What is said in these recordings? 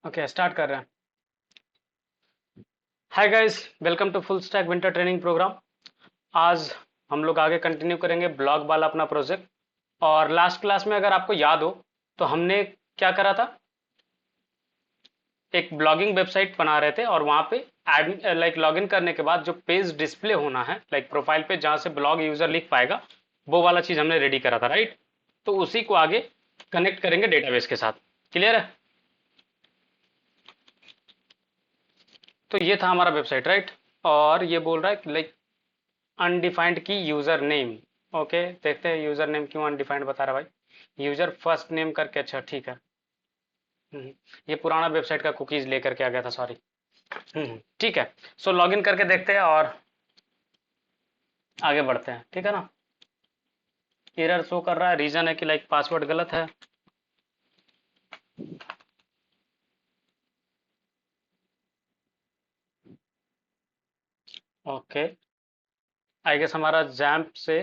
Okay, start कर रहे हैं। Hi guys, welcome to full stack winter training program. आज हम लोग आगे कंटिन्यू करेंगे ब्लॉग वाला अपना प्रोजेक्ट। और लास्ट क्लास में अगर आपको याद हो तो हमने क्या करा था, एक ब्लॉगिंग वेबसाइट बना रहे थे और वहाँ पे लाइक लॉगिन करने के बाद जो पेज डिस्प्ले होना है लाइक प्रोफाइल पे जहाँ से ब्लॉग यूजर लिख पाएगा, वो वाला चीज़ हमने रेडी करा था, राइट। तो उसी को आगे कनेक्ट करेंगे डेटाबेस के साथ। क्लियर है? तो ये था हमारा वेबसाइट, राइट। और ये बोल रहा है कि लाइक अनडिफाइंड की यूजर नेम। ओके, देखते हैं यूजर नेम क्यों अनडिफाइंड बता रहा है भाई। यूजर फर्स्ट नेम करके, अच्छा ठीक है। ये पुराना वेबसाइट का कुकीज लेकर के आ गया था, सॉरी। ठीक है। सो लॉगिन करके देखते हैं और आगे बढ़ते हैं, ठीक है ना। एरर शो कर रहा है, रीजन है कि लाइक पासवर्ड गलत है। ओके, आई गेस हमारा जैम्प से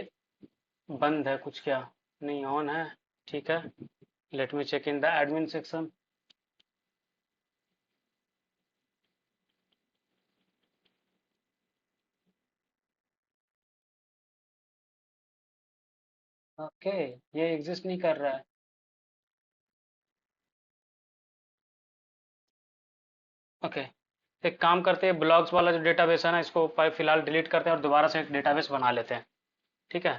बंद है कुछ, क्या नहीं, ऑन है। ठीक है, let me check in the admin section. Okay, ये एग्जिस्ट नहीं कर रहा है। ओके, एक काम करते हैं, ब्लॉग्स वाला जो डेटाबेस है ना, इसको फिलहाल डिलीट करते हैं और दोबारा से एक डेटाबेस बना लेते हैं। ठीक है,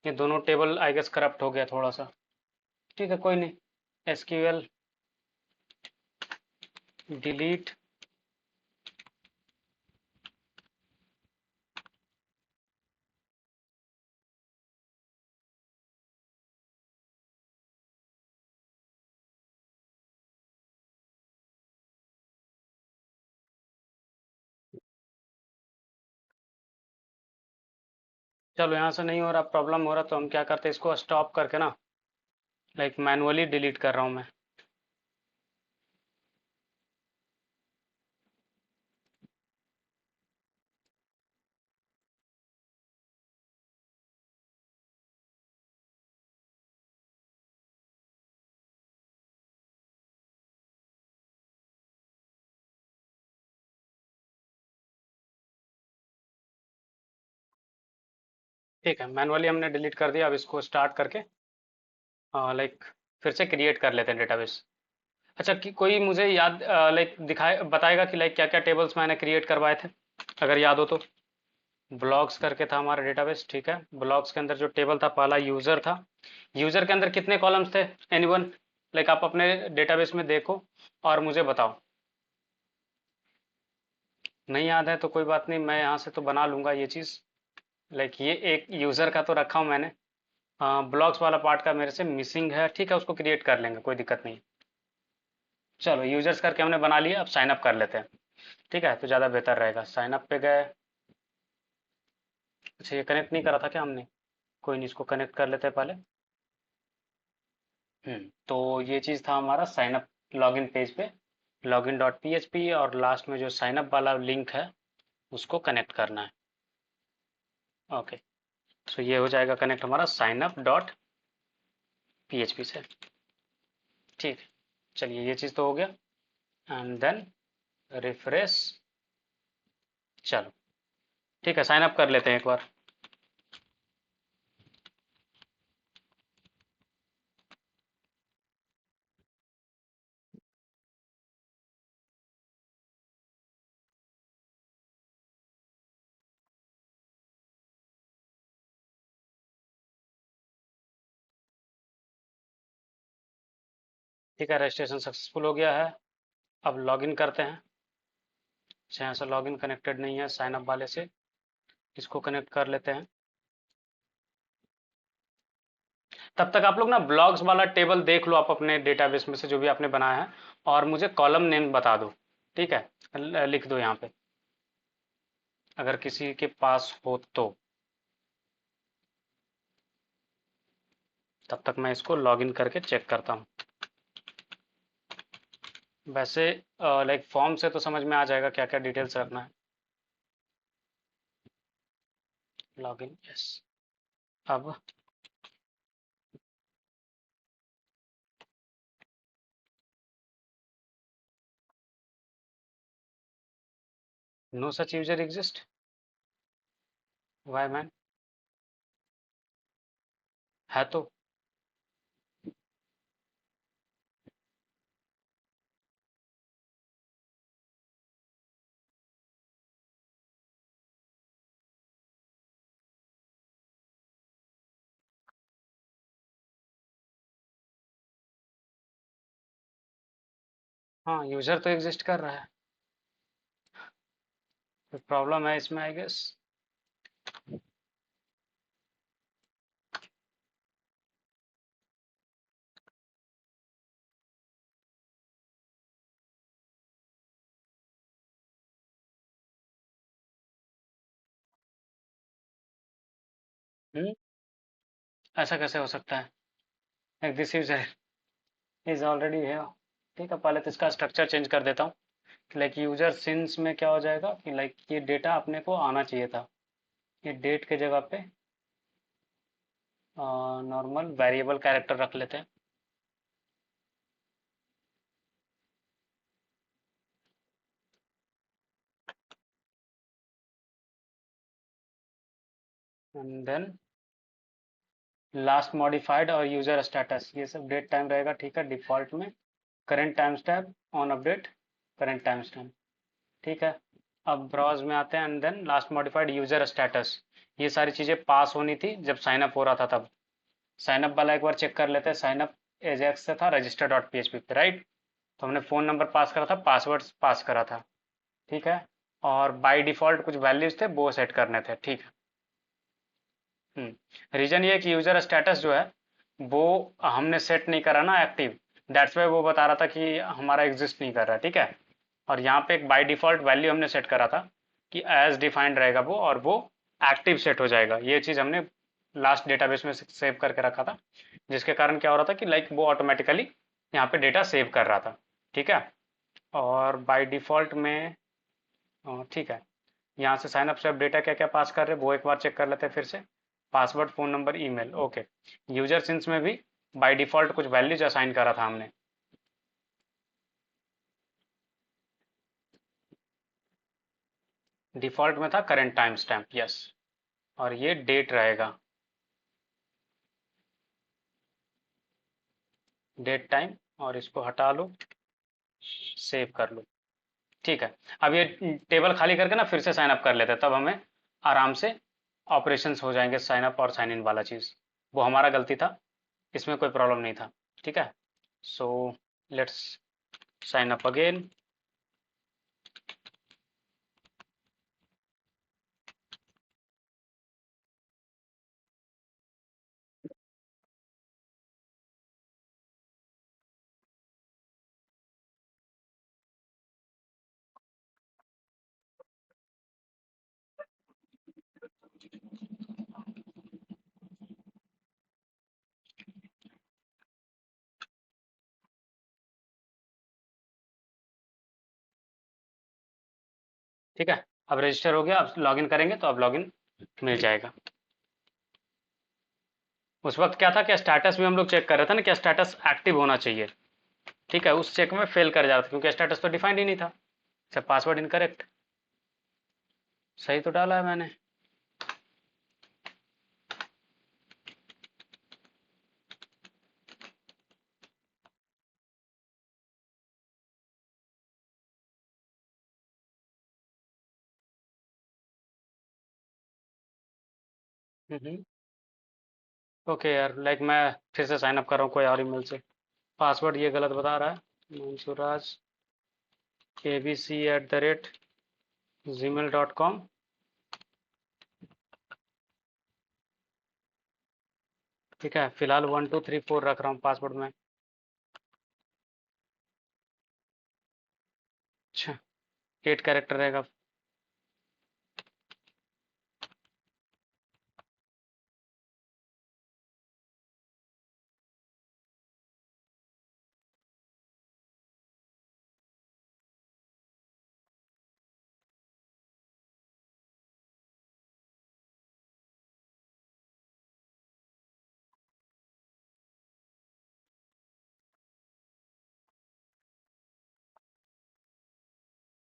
ये दोनों टेबल आई गेस करप्ट हो गया थोड़ा सा। ठीक है, कोई नहीं। SQL delete. चलो, यहाँ से नहीं हो रहा, प्रॉब्लम हो रहा, तो हम क्या करते हैं, इसको स्टॉप करके ना लाइक मैनुअली डिलीट कर रहा हूँ मैं। ठीक है, मैनुअली हमने डिलीट कर दिया। अब इसको स्टार्ट करके लाइक फिर से क्रिएट कर लेते हैं डेटाबेस। अच्छा, कि कोई मुझे याद लाइक दिखाए बताएगा कि लाइक क्या क्या टेबल्स मैंने क्रिएट करवाए थे, अगर याद हो तो। ब्लॉग्स करके था हमारा डेटाबेस, ठीक है। ब्लॉग्स के अंदर जो टेबल था, पहला यूजर था। यूजर के अंदर कितने कॉलम्स थे? एनीवन? लाइक आप अपने डेटाबेस में देखो और मुझे बताओ। नहीं याद है तो कोई बात नहीं, मैं यहाँ से तो बना लूंगा ये चीज़। लाइक ये एक यूजर का तो रखा हूँ मैंने। ब्लॉग्स वाला पार्ट का मेरे से मिसिंग है, ठीक है, उसको क्रिएट कर लेंगे, कोई दिक्कत नहीं। चलो, यूजर्स करके हमने बना लिया, अब साइन अप कर लेते हैं। ठीक है, तो ज़्यादा बेहतर रहेगा। साइन अप पे गए। अच्छा, ये कनेक्ट नहीं करा था क्या हमने? कोई नहीं, इसको कनेक्ट कर लेते हैं पहले। तो ये चीज़ था हमारा साइन अप लॉगिन पेज पे। Login dot P H P और लास्ट में जो साइन अप वाला लिंक है उसको कनेक्ट करना है। ओके, तो ये हो जाएगा कनेक्ट हमारा sign up dot P H P से। ठीक है, चलिए ये चीज़ तो हो गया। And then refresh. चलो, ठीक है, साइन अप कर लेते हैं एक बार। ठीक है, रजिस्ट्रेशन सक्सेसफुल हो गया है। अब लॉगिन करते हैं। अच्छा, यहाँ से लॉगिन कनेक्टेड नहीं है साइन अप वाले से, इसको कनेक्ट कर लेते हैं। तब तक आप लोग ना ब्लॉग्स वाला टेबल देख लो आप अपने डेटाबेस में से, जो भी आपने बनाया है, और मुझे कॉलम नेम बता दो। ठीक है, लिख दो यहाँ पे, अगर किसी के पास हो तो। तब तक मैं इसको लॉगिन करके चेक करता हूँ। वैसे लाइक फॉर्म से तो समझ में आ जाएगा क्या क्या डिटेल्स रखना है। Login, yes. अब no such user exist. Why man? है तो। हाँ, यूजर तो एग्जिस्ट कर रहा है। तो प्रॉब्लम है इसमें आई गेस। हम्म। ऐसा कैसे हो सकता है? दिस यूजर इज ऑलरेडी है। ठीक है, पहले तो इसका स्ट्रक्चर चेंज कर देता हूँ। लाइक यूजर सिंस में क्या हो जाएगा कि लाइक ये डेटा अपने को आना चाहिए था। ये डेट के जगह पे नॉर्मल वेरिएबल कैरेक्टर रख लेते हैं। एंड देन लास्ट मॉडिफाइड और यूजर स्टेटस ये सब डेट टाइम रहेगा। ठीक है, डिफॉल्ट में current time stamp on update current time stamp. ठीक है। अब ब्राउज में आते हैं and then last modified user status. ये सारी चीज़ें पास होनी थी जब साइन अप हो रहा था तब। साइन अप वाला एक बार चेक कर लेते हैं। साइन अप एजेक्स से था register dot P H P पे, राइट? तो हमने फ़ोन नंबर पास करा था, पासवर्ड पास करा था। ठीक है। और बाय डिफ़ॉल्ट कुछ वैल्यूज थे वो सेट करने थे। ठीक है। रीजन ये है कि यूजर स्टेटस जो है वो हमने सेट नहीं करा ना एक्टिव। दैट्स वाई वो बता रहा था कि हमारा एग्जिस्ट नहीं कर रहा। ठीक है। और यहाँ पे एक बाय डिफ़ॉल्ट वैल्यू हमने सेट करा था कि एज डिफाइंड रहेगा वो, और वो एक्टिव सेट हो जाएगा। ये चीज़ हमने लास्ट डेटाबेस में सेव करके रखा था, जिसके कारण क्या हो रहा था कि लाइक वो ऑटोमेटिकली यहाँ पे डेटा सेव कर रहा था। ठीक है। और बाय डिफ़ॉल्ट में ठीक है, यहाँ से साइन अप से अब डेटा क्या क्या पास कर रहे हैं वो एक बार चेक कर लेते हैं फिर से। Password, phone number, email. Okay. User since में भी बाय डिफ़ॉल्ट कुछ वैल्यूज असाइन करा था हमने। डिफ़ॉल्ट में था करंट टाइम स्टैम्प, यस। और ये डेट रहेगा, डेट टाइम। और इसको हटा लो, सेव कर लो। ठीक है। अब ये टेबल खाली करके ना फिर से साइन अप कर लेते हैं, तब हमें आराम से ऑपरेशंस हो जाएंगे साइन अप और साइन इन वाला चीज़। वो हमारा गलती था, इसमें कोई प्रॉब्लम नहीं था। ठीक है। So let's sign up again. ठीक है। अब रजिस्टर हो गया, अब लॉगिन करेंगे तो अब लॉगिन मिल जाएगा। उस वक्त क्या था, क्या स्टेटस भी हम लोग चेक कर रहे थे ना, क्या स्टेटस एक्टिव होना चाहिए। ठीक है, उस चेक में फेल कर जाता क्योंकि स्टेटस तो डिफाइंड ही नहीं था। सब पासवर्ड इनकरेक्ट। सही तो डाला है मैंने। ओके यार, लाइक मैं फिर से साइन अप कर रहा हूँ कोई और ईमेल से। पासवर्ड ये गलत बता रहा है, मंसूराज abc@gmail.com। ठीक है, फिलहाल 1234 रख रहा हूँ पासवर्ड में। अच्छा, 8 कैरेक्टर रहेगा।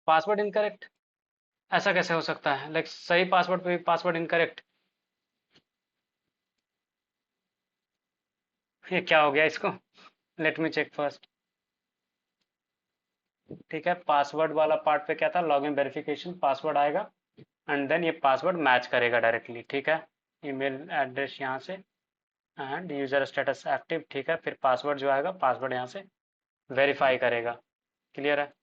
Password incorrect. ऐसा कैसे हो सकता है, लाइक सही पासवर्ड पे भी पासवर्ड इनकरेक्ट? ये क्या हो गया इसको? Let me check first. ठीक है, पासवर्ड वाला पार्ट पे क्या था, लॉगिन वेरिफिकेशन पासवर्ड आएगा एंड देन ये पासवर्ड मैच करेगा डायरेक्टली। ठीक है, ईमेल एड्रेस यहाँ से एंड यूजर स्टेटस एक्टिव। ठीक है, फिर पासवर्ड जो आएगा पासवर्ड यहाँ से वेरीफाई करेगा। क्लियर है?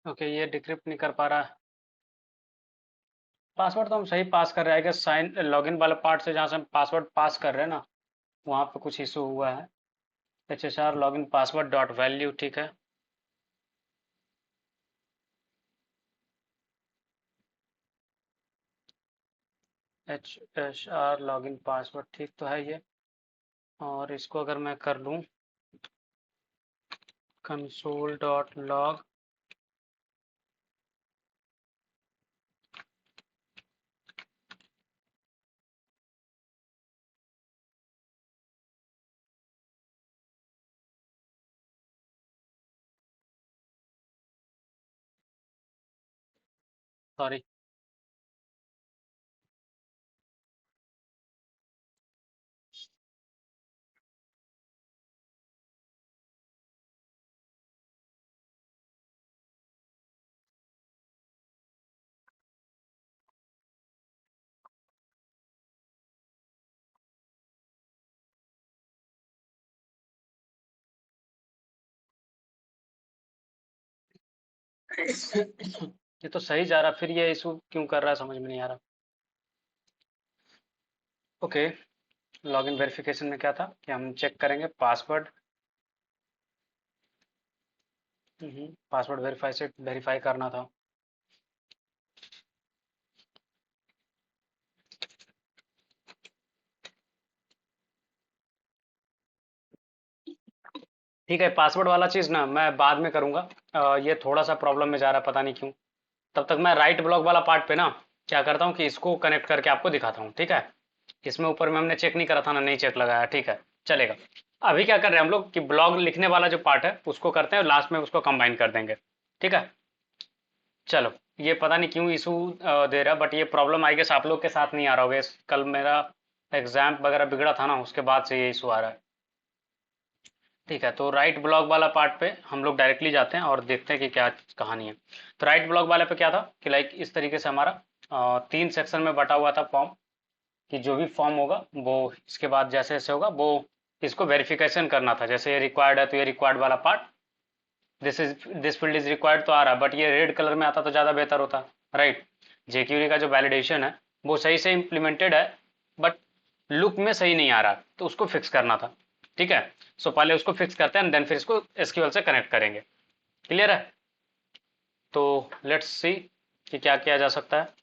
ओके, ये डिक्रिप्ट नहीं कर पा रहा है। पासवर्ड तो हम सही पास कर रहे हैं, कि साइन लॉगिन वाले पार्ट से जहाँ से हम पासवर्ड पास कर रहे हैं ना, वहाँ पे कुछ इशू हुआ है। H S R login password dot value. ठीक है, H S R login password ठीक तो है ये। और इसको अगर मैं कर लूँ कंसोल डॉट लॉग, सॉरी। ये तो सही जा रहा, फिर ये इशू क्यों कर रहा है समझ में नहीं आ रहा। ओके, लॉगिन वेरिफिकेशन में क्या था कि हम चेक करेंगे पासवर्ड। पासवर्ड वेरीफाई से वेरीफाई करना था। ठीक है, पासवर्ड वाला चीज़ ना मैं बाद में करूँगा। ये थोड़ा सा प्रॉब्लम में जा रहा है, पता नहीं क्यों। तब तक मैं राइट ब्लॉक वाला पार्ट पे ना क्या करता हूँ कि इसको कनेक्ट करके आपको दिखाता हूँ। ठीक है, इसमें ऊपर में हमने चेक नहीं करा था ना, नहीं चेक लगाया। ठीक है, चलेगा। अभी क्या कर रहे हैं हम लोग कि ब्लॉग लिखने वाला जो पार्ट है उसको करते हैं, लास्ट में उसको कंबाइन कर देंगे। ठीक है, चलो। ये पता नहीं क्यों इशू दे रहा, बट ये प्रॉब्लम आई गेस आप लोग के साथ नहीं आ रहा होगा। कल मेरा एग्जाम वगैरह बिगड़ा था ना, उसके बाद से ये इशू आ रहा है। ठीक है, तो राइट ब्लॉग वाला पार्ट पे हम लोग डायरेक्टली जाते हैं और देखते हैं कि क्या कहानी है। तो राइट ब्लॉग वाले पे क्या था कि लाइक इस तरीके से हमारा 3 सेक्शन में बटा हुआ था फॉर्म, कि जो भी फॉर्म होगा वो इसके बाद जैसे जैसे होगा वो इसको वेरिफिकेशन करना था। जैसे ये रिक्वायर्ड है तो ये रिक्वायर्ड वाला part, this field is required तो आ रहा है, बट ये रेड कलर में आता तो ज़्यादा बेहतर होता। राइट, जेक्यूरी का जो वैलिडेशन है वो सही से इम्प्लीमेंटेड है, बट लुक में सही नहीं आ रहा, तो उसको फिक्स करना था। ठीक है, सो पहले उसको फिक्स करते हैं देन फिर इसको एसक्यूएल से कनेक्ट करेंगे। क्लियर है? तो लेट्स सी कि क्या किया जा सकता है।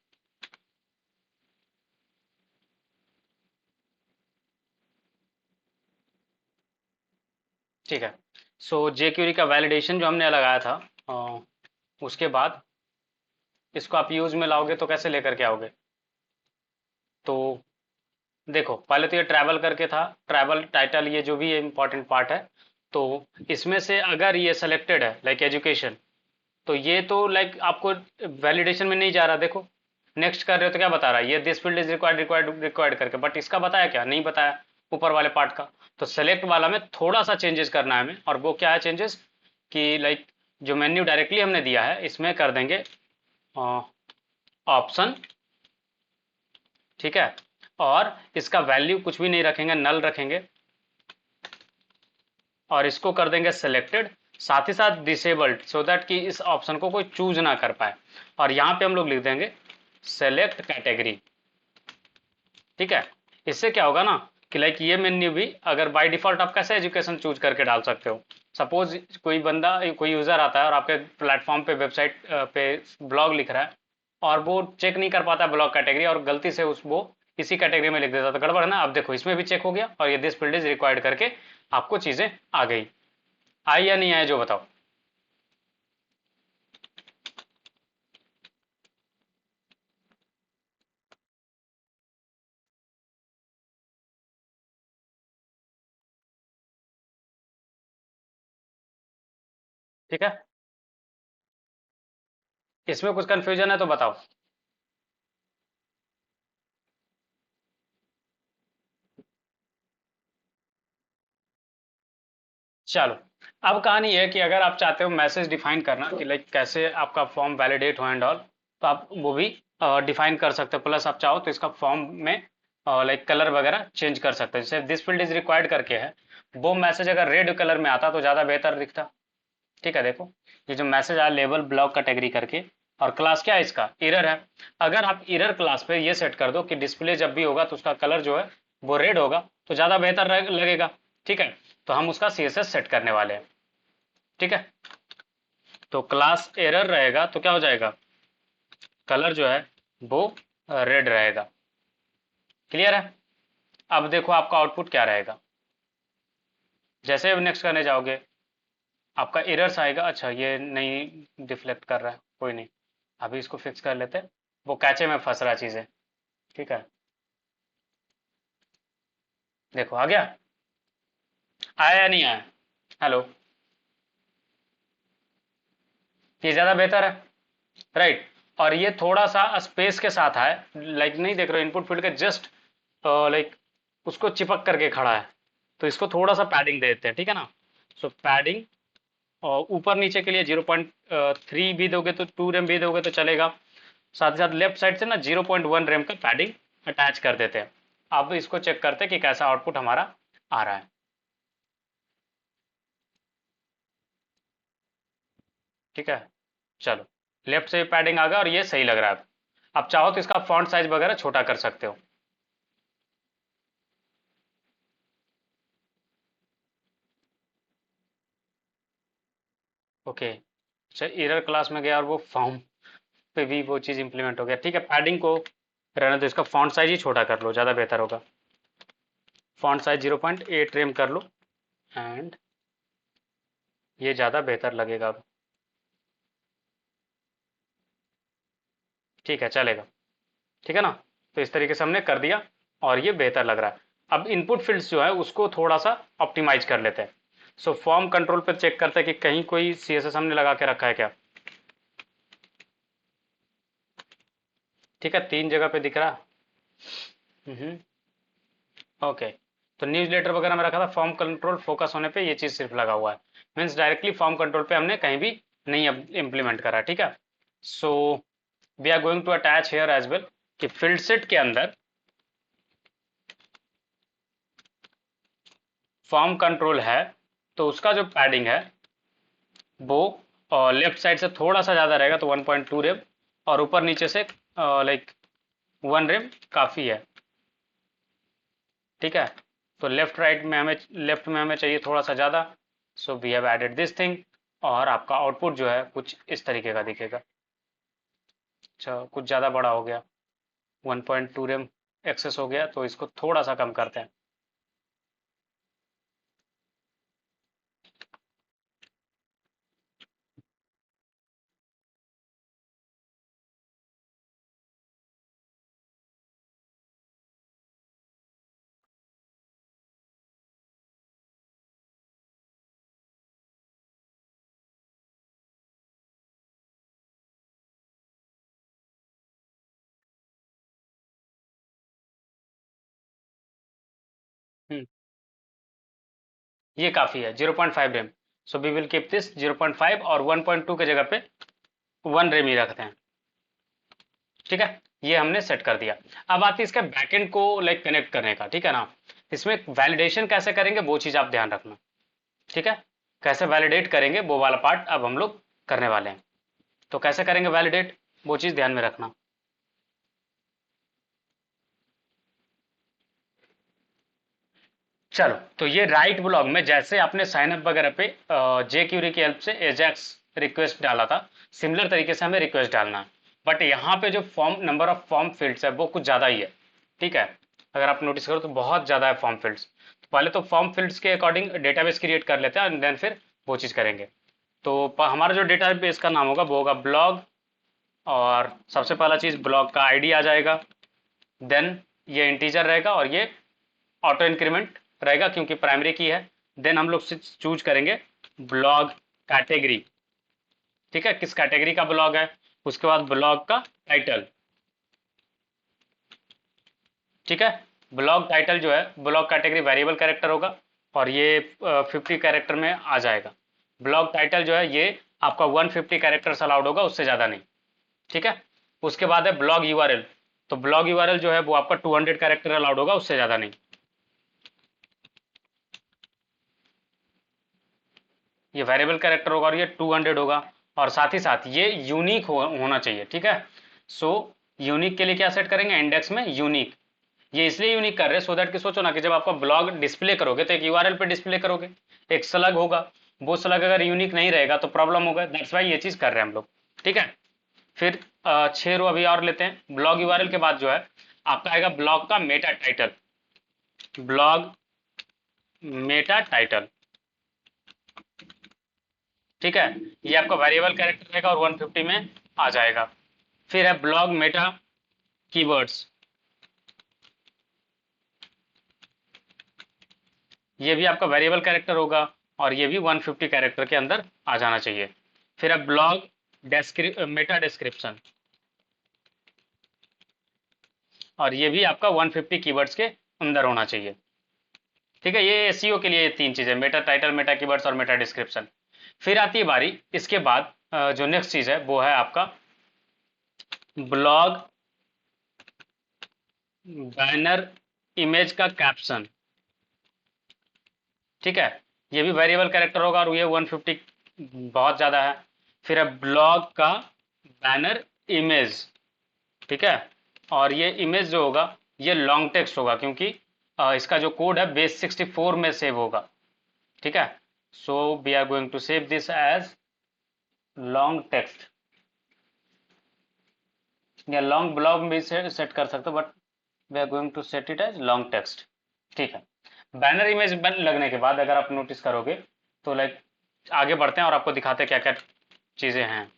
ठीक है, सो जेक्यूरी का वैलिडेशन जो हमने लगाया था, उसके बाद इसको आप यूज में लाओगे तो कैसे लेकर के आओगे? तो देखो, पहले तो ये ट्रैवल करके था, ट्रैवल टाइटल ये जो भी है इंपॉर्टेंट पार्ट है। तो इसमें से अगर ये सेलेक्टेड है लाइक एजुकेशन, तो ये तो लाइक आपको वैलिडेशन में नहीं जा रहा। देखो, नेक्स्ट कर रहे हो तो क्या बता रहा है, ये this field is required required required करके, बट इसका बताया क्या, नहीं बताया ऊपर वाले पार्ट का। तो सेलेक्ट वाला में थोड़ा सा चेंजेस करना है हमें, और वो क्या है चेंजेस कि लाइक जो मेन्यू डायरेक्टली हमने दिया है इसमें कर देंगे ऑप्शन, ठीक है, और इसका वैल्यू कुछ भी नहीं रखेंगे, नल रखेंगे, और इसको कर देंगे सिलेक्टेड, साथ ही साथ डिसेबल्ड, सो दैट कि इस ऑप्शन को कोई चूज ना कर पाए। और यहाँ पे हम लोग लिख देंगे सेलेक्ट कैटेगरी, ठीक है। इससे क्या होगा ना कि लाइक ये मेन्यू भी अगर बाय डिफॉल्ट आप कैसे एजुकेशन चूज करके डाल सकते हो, सपोज कोई बंदा, कोई यूजर आता है और आपके प्लेटफॉर्म पे, वेबसाइट पे ब्लॉग लिख रहा है और वो चेक नहीं कर पाता ब्लॉग कैटेगरी और गलती से उस वो इसी कैटेगरी में लिख देता, तो गड़बड़ है ना। अब देखो इसमें भी चेक हो गया और ये दिस फील्ड इज रिक्वायर्ड करके आपको चीजें आ गई। आई या नहीं आई जो बताओ। ठीक है, इसमें कुछ कंफ्यूजन है तो बताओ। चलो, अब कहानी ये है कि अगर आप चाहते हो मैसेज डिफाइन करना कि लाइक कैसे आपका फॉर्म वैलिडेट हो एंड ऑल, तो आप वो भी डिफाइन कर सकते हो। प्लस आप चाहो तो इसका फॉर्म में लाइक कलर वगैरह चेंज कर सकते हो। जैसे दिस फील्ड इज रिक्वायर्ड करके है, वो मैसेज अगर रेड कलर में आता तो ज़्यादा बेहतर दिखता। ठीक है, देखो ये जो मैसेज आया लेबल ब्लॉक कैटेगरी करके, और क्लास क्या है इसका, एरर है। अगर आप एरर क्लास पे ये सेट कर दो कि डिस्प्ले जब भी होगा तो उसका कलर जो है वो रेड होगा, तो ज़्यादा बेहतर लगेगा। ठीक है, तो हम उसका CSS सेट करने वाले हैं। ठीक है, तो क्लास एरर रहेगा तो क्या हो जाएगा, कलर जो है वो रेड रहेगा। क्लियर है। अब देखो आपका आउटपुट क्या रहेगा। जैसे अब नेक्स्ट करने जाओगे आपका एरर्स आएगा। अच्छा, ये नहीं डिफ्लेक्ट कर रहा है, कोई नहीं, अभी इसको फिक्स कर लेते हैं। वो कैचे में फंस रहा चीज़ें। ठीक है, देखो आ गया। आया या नहीं आया। हेलो, ये ज़्यादा बेहतर है, राइट। और ये थोड़ा सा स्पेस के साथ है, लाइक नहीं देख रहे हो इनपुट फील्ड के जस्ट लाइक उसको चिपक करके खड़ा है, तो इसको थोड़ा सा पैडिंग दे देते हैं। ठीक है ना। सो पैडिंग, और ऊपर नीचे के लिए 0.3 भी दोगे तो 2 रेम भी दोगे तो चलेगा। साथ ही साथ लेफ्ट साइड से ना 0.1 रेम का पैडिंग अटैच कर देते हैं। अब इसको चेक करते हैं कि कैसा आउटपुट हमारा आ रहा है। ठीक है, चलो, लेफ्ट से पैडिंग आ गया और ये सही लग रहा है। अब चाहो तो इसका फॉन्ट साइज वगैरह छोटा कर सकते हो। ओके, अच्छा, एरर क्लास में गया और वो फॉर्म पे भी वो चीज़ इंप्लीमेंट हो गया। ठीक है, पैडिंग को रहने दो, इसका फॉन्ट साइज ही छोटा कर लो, ज़्यादा बेहतर होगा। फॉन्ट साइज 0.8 रेम कर लो, एंड ये ज़्यादा बेहतर लगेगा अब। ठीक है, चलेगा। ठीक है ना। तो इस तरीके से हमने कर दिया और ये बेहतर लग रहा है। अब इनपुट फील्ड्स जो है उसको थोड़ा सा ऑप्टिमाइज कर लेते हैं। सो फॉर्म कंट्रोल पर चेक करते हैं कि कहीं कोई CSS हमने लगा के रखा है क्या। ठीक है, 3 जगह पे दिख रहा। हम्म, ओके। तो न्यूज़ लेटर वगैरह में रखा था, फॉर्म कंट्रोल फोकस होने पे ये चीज़ सिर्फ लगा हुआ है। मीन्स डायरेक्टली फॉर्म कंट्रोल पे हमने कहीं भी नहीं इम्प्लीमेंट करा। ठीक है, so we are going to attach here as well कि फील्ड सेट के अंदर फॉर्म कंट्रोल है, तो उसका जो पैडिंग है वो लेफ्ट साइड से थोड़ा सा ज़्यादा रहेगा, तो 1.2 रेम, और ऊपर नीचे से लाइक 1 रेम काफ़ी है। ठीक है, तो लेफ्ट में हमें चाहिए थोड़ा सा ज़्यादा। So we have added this thing, और आपका आउटपुट जो है कुछ इस तरीके का दिखेगा। अच्छा, कुछ ज़्यादा बड़ा हो गया, 1.2 रेम एक्सेस हो गया, तो इसको थोड़ा सा कम करते हैं। हम्म, ये काफ़ी है, 0.5 rem. So we will keep this 0.5 और 1.2 के जगह पे 1 रेमी रखते हैं। ठीक है, ये हमने सेट कर दिया। अब आती है इसका बैकएंड को लाइक कनेक्ट करने का। ठीक है ना, इसमें वैलिडेशन कैसे करेंगे वो चीज़ आप ध्यान रखना। ठीक है, कैसे वैलिडेट करेंगे वो वाला पार्ट अब हम लोग करने वाले हैं। तो कैसे करेंगे वैलिडेट, वो चीज़ ध्यान में रखना। चलो, तो ये राइट ब्लॉग में जैसे आपने साइन अप वगैरह पे जे क्यूरी की हेल्प से एजेक्स रिक्वेस्ट डाला था, सिमिलर तरीके से हमें रिक्वेस्ट डालना है। बट यहाँ पे जो form number of form fields है वो कुछ ज़्यादा ही है। ठीक है, अगर आप नोटिस करो तो बहुत ज़्यादा है फॉर्म फील्ड्स। तो पहले तो फॉर्म फील्ड्स के अकॉर्डिंग डेटाबेस क्रिएट कर लेते हैं एंड देन फिर वो चीज़ करेंगे। तो हमारा जो डेटाबेस का नाम होगा वो होगा ब्लॉग, और सबसे पहला चीज़ ब्लॉग का आईडी आ जाएगा। देन ये इंटीजर रहेगा और ये ऑटो इंक्रीमेंट रहेगा क्योंकि प्राइमरी की है। देन हम लोग चूज करेंगे ब्लॉग कैटेगरी। ठीक है, किस कैटेगरी का ब्लॉग है। उसके बाद ब्लॉग का टाइटल। ठीक है, ब्लॉग टाइटल जो है ब्लॉग कैटेगरी वेरिएबल कैरेक्टर होगा और ये 50 कैरेक्टर में आ जाएगा। ब्लॉग टाइटल जो है ये आपका 150 कैरेक्टर्स अलाउड होगा, उससे ज़्यादा नहीं। ठीक है, उसके बाद है ब्लॉग यूआरएल। तो ब्लॉग यूआरएल जो है वो आपका 200 कैरेक्टर अलाउड होगा, उससे ज़्यादा नहीं। ये वेरिएबल कैरेक्टर होगा और ये 200 होगा। और साथ ही साथ ये यूनिक होना चाहिए। ठीक है, सो यूनिक के लिए क्या सेट करेंगे, इंडेक्स में यूनिक। ये इसलिए यूनिक कर रहे हैं सो दैट कि सोचो ना कि जब आपका ब्लॉग डिस्प्ले करोगे तो एक यूआरएल पे डिस्प्ले करोगे, एक स्लग होगा, वो स्लग अगर यूनिक नहीं रहेगा तो प्रॉब्लम होगा। दैट्स वाई ये चीज़ कर रहे हैं हम लोग। ठीक है, फिर 6 रो अभी और लेते हैं। ब्लॉग यूआरएल के बाद जो है आपका आएगा ब्लॉग का Meta title. Blog Meta title. ठीक है, ये आपका वेरिएबल कैरेक्टर रहेगा और 150 में आ जाएगा। फिर है ब्लॉग मेटा कीवर्ड्स। ये भी आपका वेरिएबल कैरेक्टर होगा और ये भी 150 कैरेक्टर के अंदर आ जाना चाहिए। फिर है ब्लॉग मेटा डिस्क्रिप्शन, और ये भी आपका 150 कीवर्ड्स के अंदर होना चाहिए। ठीक है, ये एसईओ के लिए ये तीन चीजें, मेटा टाइटल, मेटा कीवर्ड्स और मेटा डिस्क्रिप्शन। फिर आती है बारी इसके बाद जो नेक्स्ट चीज है वो है आपका ब्लॉग बैनर इमेज का कैप्शन। ठीक है, ये भी वेरिएबल कैरेक्टर होगा और ये 150 बहुत ज़्यादा है। फिर है ब्लॉग का बैनर इमेज। ठीक है, और ये इमेज जो होगा ये लॉन्ग टेक्स्ट होगा क्योंकि इसका जो कोड है बेस 64 में सेव होगा। ठीक है, so we are going to save this as long text, या लॉन्ग ब्लॉग भी सेट कर सकते हो but we are going to set it as long text. ठीक है, बैनर इमेज बन लगने के बाद अगर आप नोटिस करोगे तो लाइक आगे बढ़ते हैं और आपको दिखाते हैं क्या क्या चीज़ें हैं।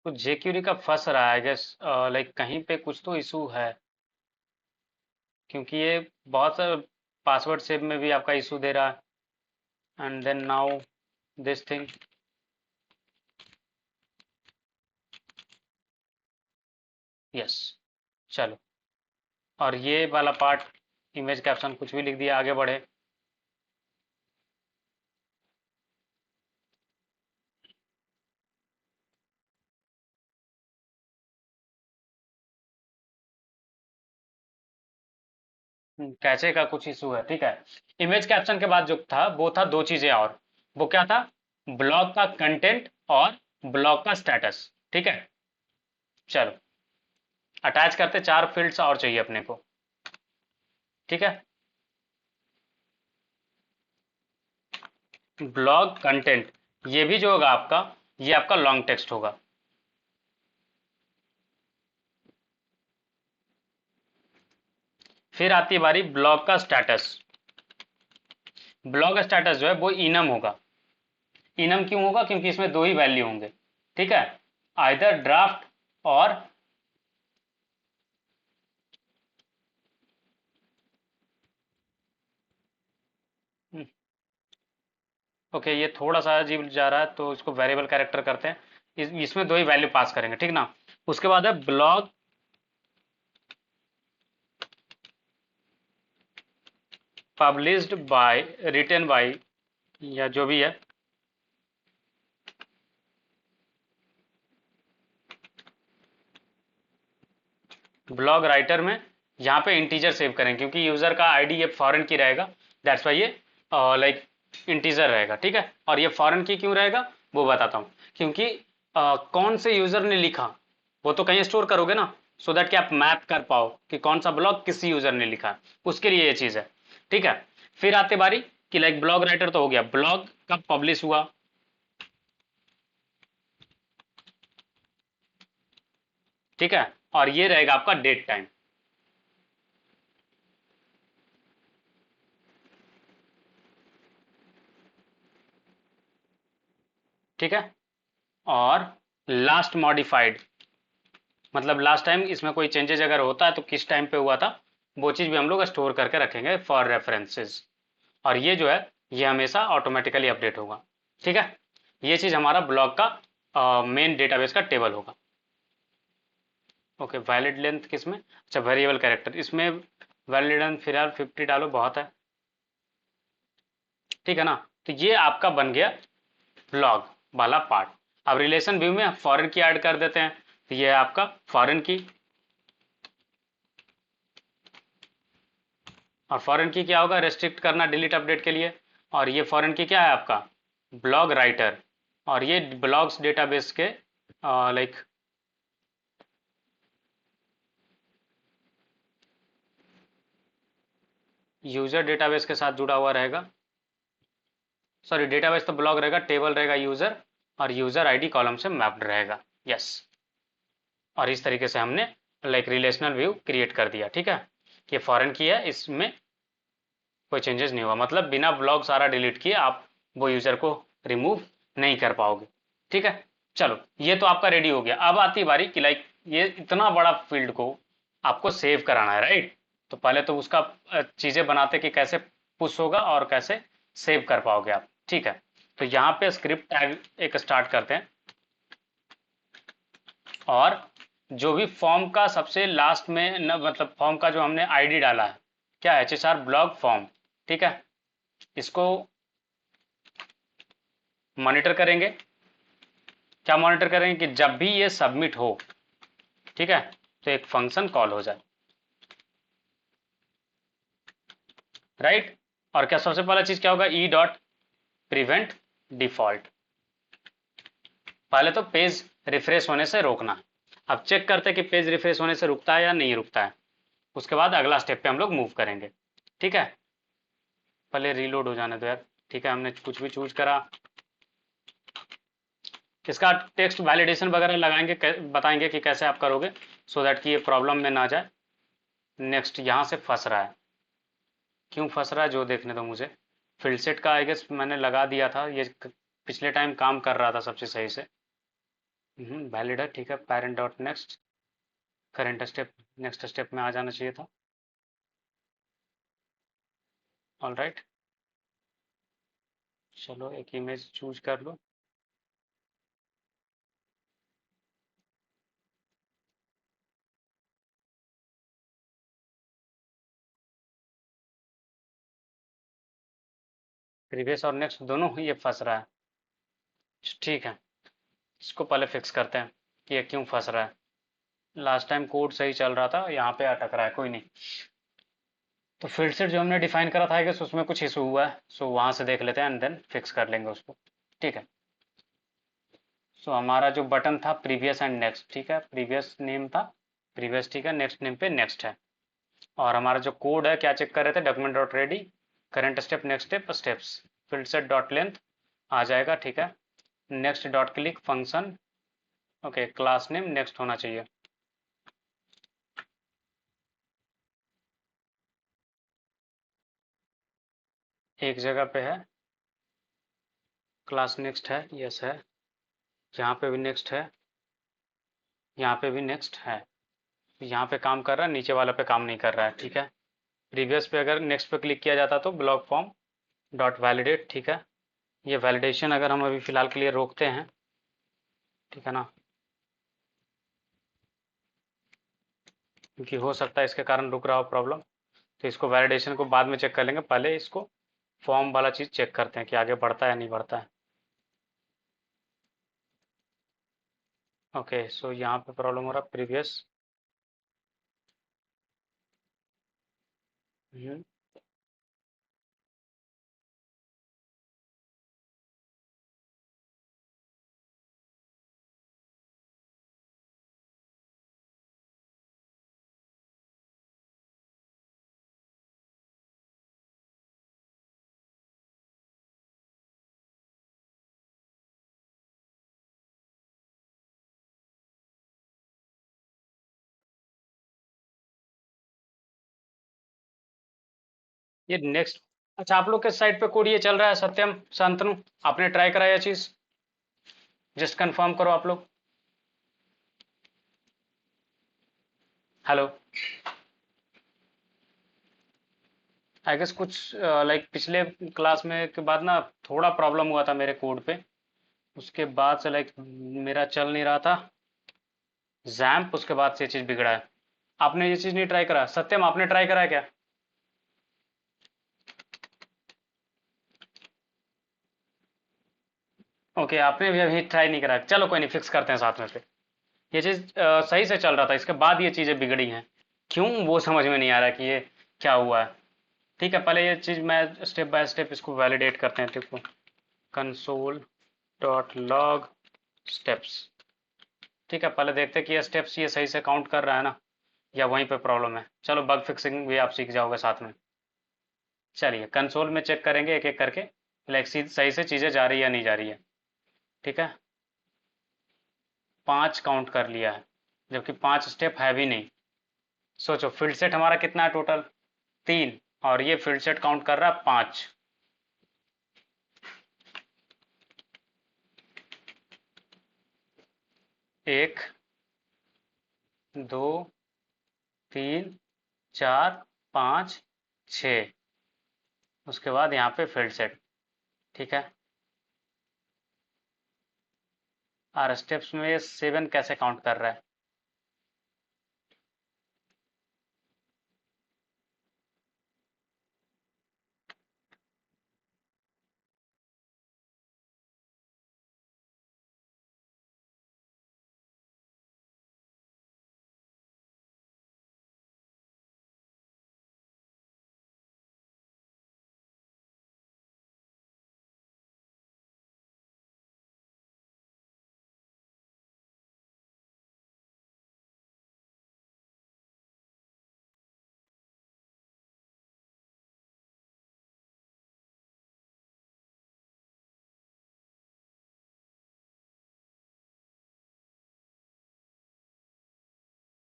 कुछ जेक्यूरी का फंस रहा है आई गेस, लाइक कहीं पे कुछ तो इशू है क्योंकि ये बहुत सारे पासवर्ड सेव में भी आपका इशू दे रहा है and then now this thing. Yes, चलो, और ये वाला पार्ट इमेज कैप्शन कुछ भी लिख दिया, आगे बढ़े। कैचे का कुछ इशू है। ठीक है, इमेज कैप्शन के बाद जो था वो था दो चीजें और, वो क्या था, ब्लॉग का कंटेंट और ब्लॉग का स्टेटस। ठीक है, चलो अटैच करते, चार फील्ड्स और चाहिए अपने को। ठीक है, ब्लॉग कंटेंट, ये भी जो होगा आपका, ये आपका लॉन्ग टेक्स्ट होगा। फिर आती है बारी ब्लॉग का स्टेटस। ब्लॉग स्टेटस जो है वो इनम होगा। इनम क्यों होगा, क्योंकि इसमें दो ही वैल्यू होंगे। ठीक है, आइदर ड्राफ्ट और ओके, ये थोड़ा सा अजीब जा रहा है तो इसको वेरिएबल कैरेक्टर करते हैं। इसमें दो ही वैल्यू पास करेंगे, ठीक ना। उसके बाद है blog published by, written by, या जो भी है, ब्लॉग राइटर में यहाँ पे इंटीजर सेव करें क्योंकि यूजर का आईडी ये फॉरेन की रहेगा, दैट्स वाई ये लाइक इंटीजर रहेगा, ठीक है। और ये फॉरेन की क्यों रहेगा वो बताता हूँ, क्योंकि कौन से यूजर ने लिखा वो तो कहीं स्टोर करोगे ना, सो दैट कि आप मैप कर पाओ कि कौन सा ब्लॉग किस यूजर ने लिखा है, उसके लिए ये चीज है, ठीक है। फिर आते बारी कि लाइक ब्लॉग राइटर तो हो गया, ब्लॉग कब पब्लिश हुआ, ठीक है। और ये रहेगा आपका डेट टाइम, ठीक है। और लास्ट मॉडिफाइड, मतलब लास्ट टाइम इसमें कोई चेंजेस अगर होता है तो किस टाइम पे हुआ था, वो चीज़ भी हम लोग स्टोर करके रखेंगे फॉर रेफरेंसेस। और ये जो है ये हमेशा ऑटोमेटिकली अपडेट होगा, ठीक है। ये चीज़ हमारा ब्लॉग का मेन डेटाबेस का टेबल होगा। ओके, वैलिड लेंथ किसमें, अच्छा वेरिएबल कैरेक्टर, इसमें वैलिड लेंथ फिलहाल 50 डालो, बहुत है, ठीक है ना। तो ये आपका बन गया ब्लॉग वाला पार्ट। अब रिलेशन व्यू में फॉरेन की ऐड कर देते हैं, तो ये है आपका फॉरेन की। और फॉरेन की क्या होगा, रेस्ट्रिक्ट करना डिलीट अपडेट के लिए। और ये फॉरेन की क्या है आपका, ब्लॉग राइटर। और ये ब्लॉग्स डेटाबेस के लाइक यूजर डेटाबेस के साथ जुड़ा हुआ रहेगा, सॉरी डेटाबेस तो ब्लॉग रहेगा, टेबल रहेगा यूजर, और यूजर आईडी कॉलम से मैप्ड रहेगा, यस। और इस तरीके से हमने लाइक रिलेशनल व्यू क्रिएट कर दिया, ठीक है। ये फॉरेन की है, इसमें कोई चेंजेस नहीं हुआ, मतलब बिना ब्लॉग सारा डिलीट किए आप वो यूजर को रिमूव नहीं कर पाओगे, ठीक है। चलो ये तो आपका रेडी हो गया। अब आती बारी कि लाइक ये इतना बड़ा फील्ड को आपको सेव कराना है, राइट। तो पहले तो उसका चीजें बनाते कि कैसे पुश होगा और कैसे सेव कर पाओगे आप, ठीक है। तो यहाँ पे स्क्रिप्ट टैग एक स्टार्ट करते हैं, और जो भी फॉर्म का सबसे लास्ट में न, मतलब फॉर्म का जो हमने आईडी डाला है, क्या है, HSR ब्लॉग फॉर्म, ठीक है। इसको मॉनिटर करेंगे, क्या मॉनिटर करेंगे कि जब भी ये सबमिट हो, ठीक है, तो एक फंक्शन कॉल हो जाए, राइट। और क्या सबसे पहला चीज क्या होगा, ई डॉट प्रिवेंट डिफॉल्ट, पहले तो पेज रिफ्रेश होने से रोकना है। अब चेक करते हैं कि पेज रिफ्रेश होने से रुकता है या नहीं रुकता है, उसके बाद अगला स्टेप पे हम लोग मूव करेंगे, ठीक है। पहले रीलोड हो जाने दो यार, ठीक है, हमने कुछ भी चूज करा। इसका टेक्स्ट वैलिडेशन वगैरह लगाएंगे, बताएंगे कि कैसे आप करोगे, सो दैट कि ये प्रॉब्लम में ना जाए। नेक्स्ट, यहाँ से फंस रहा है, क्यों फंस रहा है जो देखने दो मुझे। फील्ड सेट का आई गेस मैंने लगा दिया था, ये पिछले टाइम काम कर रहा था सबसे सही से। वैलिड है, ठीक है। Parent dot next, current step, next step में आ जाना चाहिए था, ऑल राइट। चलो एक इमेज चूज कर लो, प्रीवियस और नेक्स्ट दोनों ही ये फंस रहा है, ठीक है। इसको पहले फिक्स करते हैं कि ये क्यों फंस रहा है। लास्ट टाइम कोड सही चल रहा था, यहाँ पे अटक रहा है, कोई नहीं। तो फील्ड सेट जो हमने डिफाइन करा था कि उसमें कुछ इशू हुआ है, सो वहां से देख लेते हैं एंड देन फिक्स कर लेंगे उसको, ठीक है। सो हमारा जो बटन था प्रीवियस एंड नेक्स्ट, ठीक है, प्रीवियस नेम था प्रीवियस, ठीक है, नेक्स्ट नेम पे नेक्स्ट है। और हमारा जो कोड है क्या चेक कर रहे थे, document dot ready, current step, next step, steps, field set dot length आ जाएगा, ठीक है। Next dot click function, okay, class name next होना चाहिए, एक जगह पे है, क्लास नेक्स्ट है, यस है, यहाँ पे भी नेक्स्ट है, यहाँ पे भी नेक्स्ट है, यहाँ पे काम कर रहा है, नीचे वाला पे काम नहीं कर रहा है, ठीक है। प्रीवियस पे अगर नेक्स्ट पे क्लिक किया जाता तो ब्लॉक फॉर्म डॉट वैलिडेट, ठीक है। ये वैलिडेशन अगर हम अभी फिलहाल के लिए रोकते हैं, ठीक है ना, क्योंकि हो सकता है इसके कारण रुक रहा हो प्रॉब्लम। तो इसको वैलिडेशन को बाद में चेक कर लेंगे, पहले इसको फॉर्म वाला चीज़ चेक करते हैं कि आगे बढ़ता है या नहीं बढ़ता है। ओके, सो यहाँ पे प्रॉब्लम हो रहा है प्रीवियस। ये नेक्स्ट, अच्छा आप लोग के साइड पे कोड ये चल रहा है सत्यम शांतनु, आपने ट्राई करा ये चीज़? जस्ट कंफर्म करो आप लोग। हेलो। आई गेस कुछ लाइक पिछले क्लास में के बाद ना थोड़ा प्रॉब्लम हुआ था मेरे कोड पे, उसके बाद से लाइक मेरा चल नहीं रहा था जैम्प, उसके बाद से ये चीज़ बिगड़ा है। आपने ये चीज़ नहीं ट्राई करा सत्यम, आपने ट्राई करा है क्या? ओके, आपने भी अभी ट्राई नहीं करा, चलो कोई नहीं, फिक्स करते हैं साथ में फिर। ये चीज़ सही से चल रहा था, इसके बाद ये चीज़ें बिगड़ी हैं, क्यों वो समझ में नहीं आ रहा कि ये क्या हुआ है। ठीक है, पहले ये चीज़ मैं स्टेप बाय स्टेप इसको वैलिडेट करते हैं। देखो, कंसोल डॉट लॉग स्टेप्स। ठीक है, पहले देखते हैं कि ये स्टेप्स ये सही से काउंट कर रहा है ना, या वहीं पे प्रॉब्लम है। चलो बग फिक्सिंग भी आप सीख जाओगे साथ में। चलिए कंसोल में चेक करेंगे एक एक करके, लाइक सही से चीज़ें जा रही है या नहीं जा रही है। ठीक है, 5 काउंट कर लिया है, जबकि 5 स्टेप है भी नहीं। सोचो फील्ड सेट हमारा कितना है टोटल, 3, और ये फील्ड सेट काउंट कर रहा है 5। 1, 2, 3, 4, 5, 6, उसके बाद यहाँ पे फील्ड सेट। ठीक है, और स्टेप्स में ये 7 कैसे काउंट कर रहा है?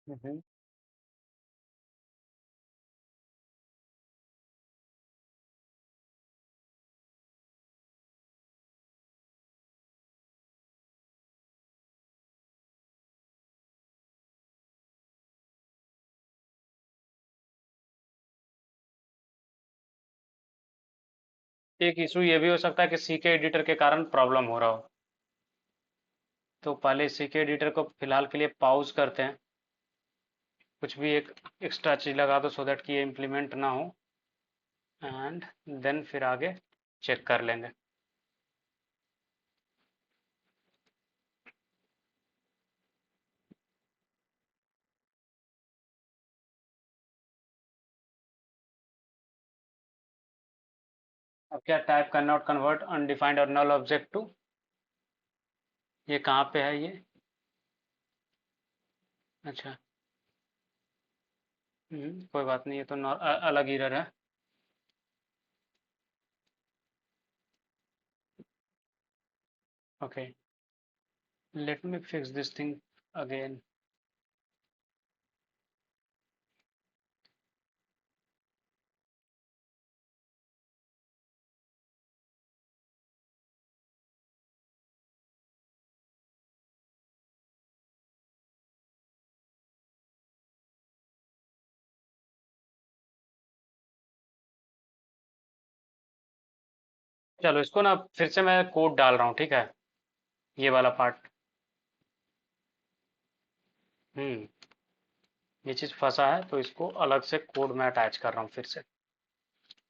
हम्म। एक इशू ये भी हो सकता है कि सी के एडिटर के कारण प्रॉब्लम हो रहा हो। तो पहले सी के एडिटर को फिलहाल के लिए पॉज करते हैं, कुछ भी एक एक्स्ट्रा चीज लगा दो सो दैट कि ये इम्प्लीमेंट ना हो, एंड देन फिर आगे चेक कर लेंगे। अब क्या टाइप करना, नॉट कन्वर्ट अनडिफाइंड और नल ऑब्जेक्ट टू, ये कहाँ पे है ये? अच्छा, कोई बात नहीं, ये तो अलग एरर है। Okay, let me fix this thing again. चलो इसको ना फिर से मैं कोड डाल रहा हूँ, ठीक है, ये वाला पार्ट। ये चीज़ फंसा है तो इसको अलग से कोड में अटैच कर रहा हूँ फिर से,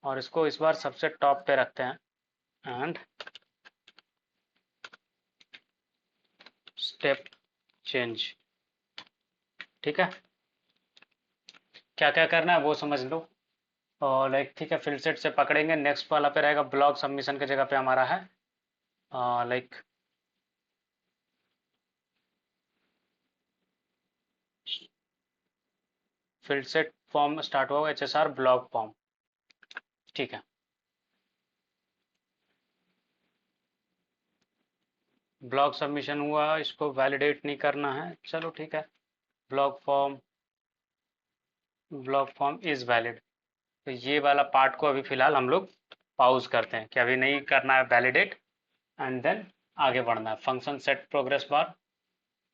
और इसको इस बार सबसे टॉप पे रखते हैं एंड स्टेप चेंज। ठीक है, क्या क्या करना है वो समझ लो। और लाइक ठीक है, फिल सेट से पकड़ेंगे, नेक्स्ट वाला पे रहेगा ब्लॉक सबमिशन की जगह पे हमारा है like fill set form start होगा HSR ब्लॉक फॉर्म। ठीक है, ब्लॉक सबमिशन हुआ, इसको वैलिडेट नहीं करना है, चलो ठीक है। Block form is valid. तो ये वाला पार्ट को अभी फिलहाल हम लोग पॉज करते हैं कि अभी नहीं करना है वैलिडेट, एंड देन आगे बढ़ना है। फंक्शन सेट प्रोग्रेस बार,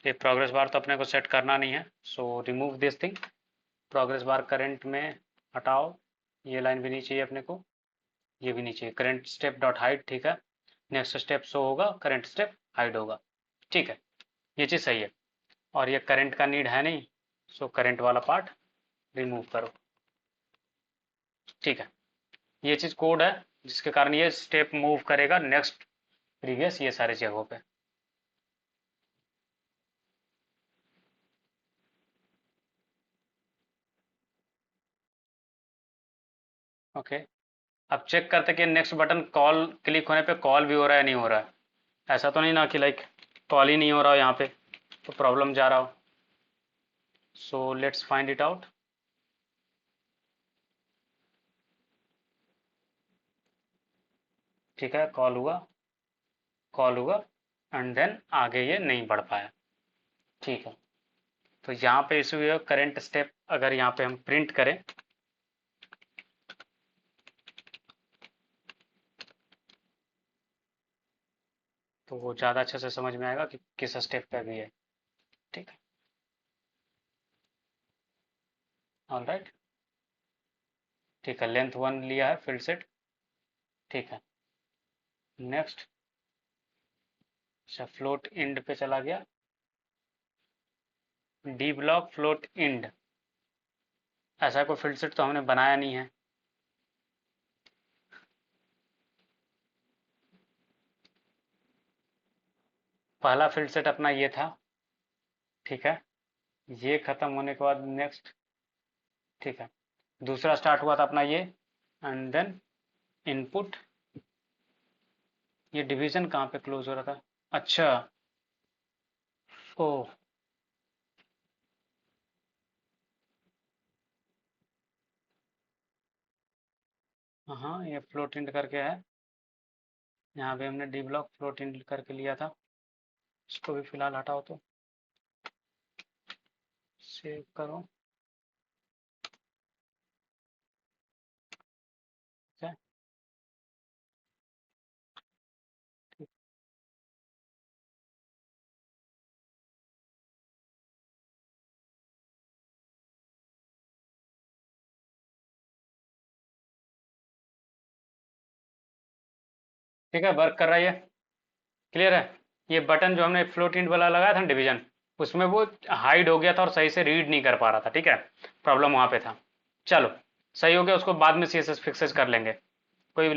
ये प्रोग्रेस बार तो अपने को सेट करना नहीं है, so remove this thing. Progress bar current में हटाओ, ये लाइन भी नहीं चाहिए अपने को, ये भी नहीं चाहिए। करंट स्टेप डॉट हाइड, ठीक है, नेक्स्ट स्टेप शो होगा, करंट स्टेप हाइड होगा। ठीक है, ये चीज़ सही है। और ये करंट का नीड है नहीं, सो करंट वाला पार्ट रिमूव करो। ठीक है, ये चीज़ कोड है जिसके कारण ये स्टेप मूव करेगा नेक्स्ट प्रीवियस ये सारे जगहों पे। ओके, अब चेक करते कि नेक्स्ट बटन कॉल क्लिक होने पे कॉल भी हो रहा है नहीं हो रहा है। ऐसा तो नहीं ना कि लाइक कॉल ही नहीं हो रहा हो यहाँ पे तो प्रॉब्लम जा रहा हो। So let's find it out. ठीक है, कॉल हुआ एंड देन आगे ये नहीं बढ़ पाया। ठीक है, तो यहाँ पे इशू है करंट स्टेप, अगर यहाँ पे हम प्रिंट करें तो वो ज़्यादा अच्छे से समझ में आएगा कि किस स्टेप पे भी है। ठीक है, ऑल राइट। ठीक है, लेंथ 1 लिया है फील्ड सेट। ठीक है, नेक्स्ट, अच्छा फ्लोट इंड पे चला गया, डी ब्लॉक फ्लोट इंड। ऐसा कोई फील्ड सेट तो हमने बनाया नहीं है। पहला फील्ड सेट अपना ये था। ठीक है, ये खत्म होने के बाद नेक्स्ट। ठीक है, दूसरा स्टार्ट हुआ था अपना ये, एंड देन इनपुट। ये डिवीजन कहाँ पे क्लोज हो रहा था? अच्छा, ओ, हाँ ये फ्लोट इंड करके है, यहाँ पे हमने डी ब्लॉक फ्लोट इंड करके लिया था। इसको भी फिलहाल हटाओ, तो सेव करो। ठीक है, ठीक है, वर्क कर रहा है ये, क्लियर है। ये बटन जो हमने फ्लोट इंड वाला लगाया था ना डिवीजन, उसमें वो हाइड हो गया था और सही से रीड नहीं कर पा रहा था। ठीक है, प्रॉब्लम वहाँ पे था। चलो, सही हो गया, उसको बाद में CSS फिक्सेस कर लेंगे, कोई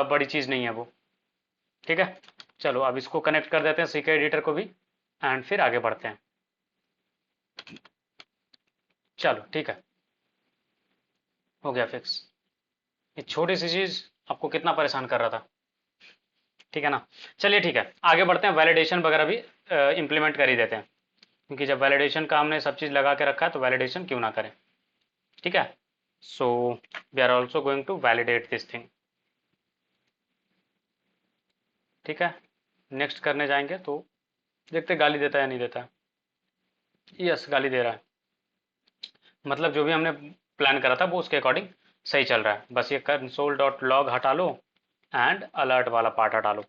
बड़ी चीज़ नहीं है वो। ठीक है, चलो अब इसको कनेक्ट कर देते हैं CK एडिटर को भी, एंड फिर आगे बढ़ते हैं। चलो ठीक है, हो गया फिक्स। ये छोटी सी चीज़ आपको कितना परेशान कर रहा था। ठीक है ना, चलिए ठीक है, आगे बढ़ते हैं। वैलिडेशन वगैरह भी इम्प्लीमेंट कर ही देते हैं, क्योंकि जब वैलिडेशन का हमने सब चीज़ लगा के रखा है तो वैलिडेशन क्यों ना करें। ठीक है, so we are also going to validate this thing. ठीक है, नेक्स्ट करने जाएंगे तो देखते गाली देता है या नहीं देता है। यस, गाली दे रहा है, मतलब जो भी हमने प्लान करा था वो उसके अकॉर्डिंग सही चल रहा है। बस ये कंसोल डॉट लॉग हटा लो एंड अलर्ट वाला पार्ट हटा लो।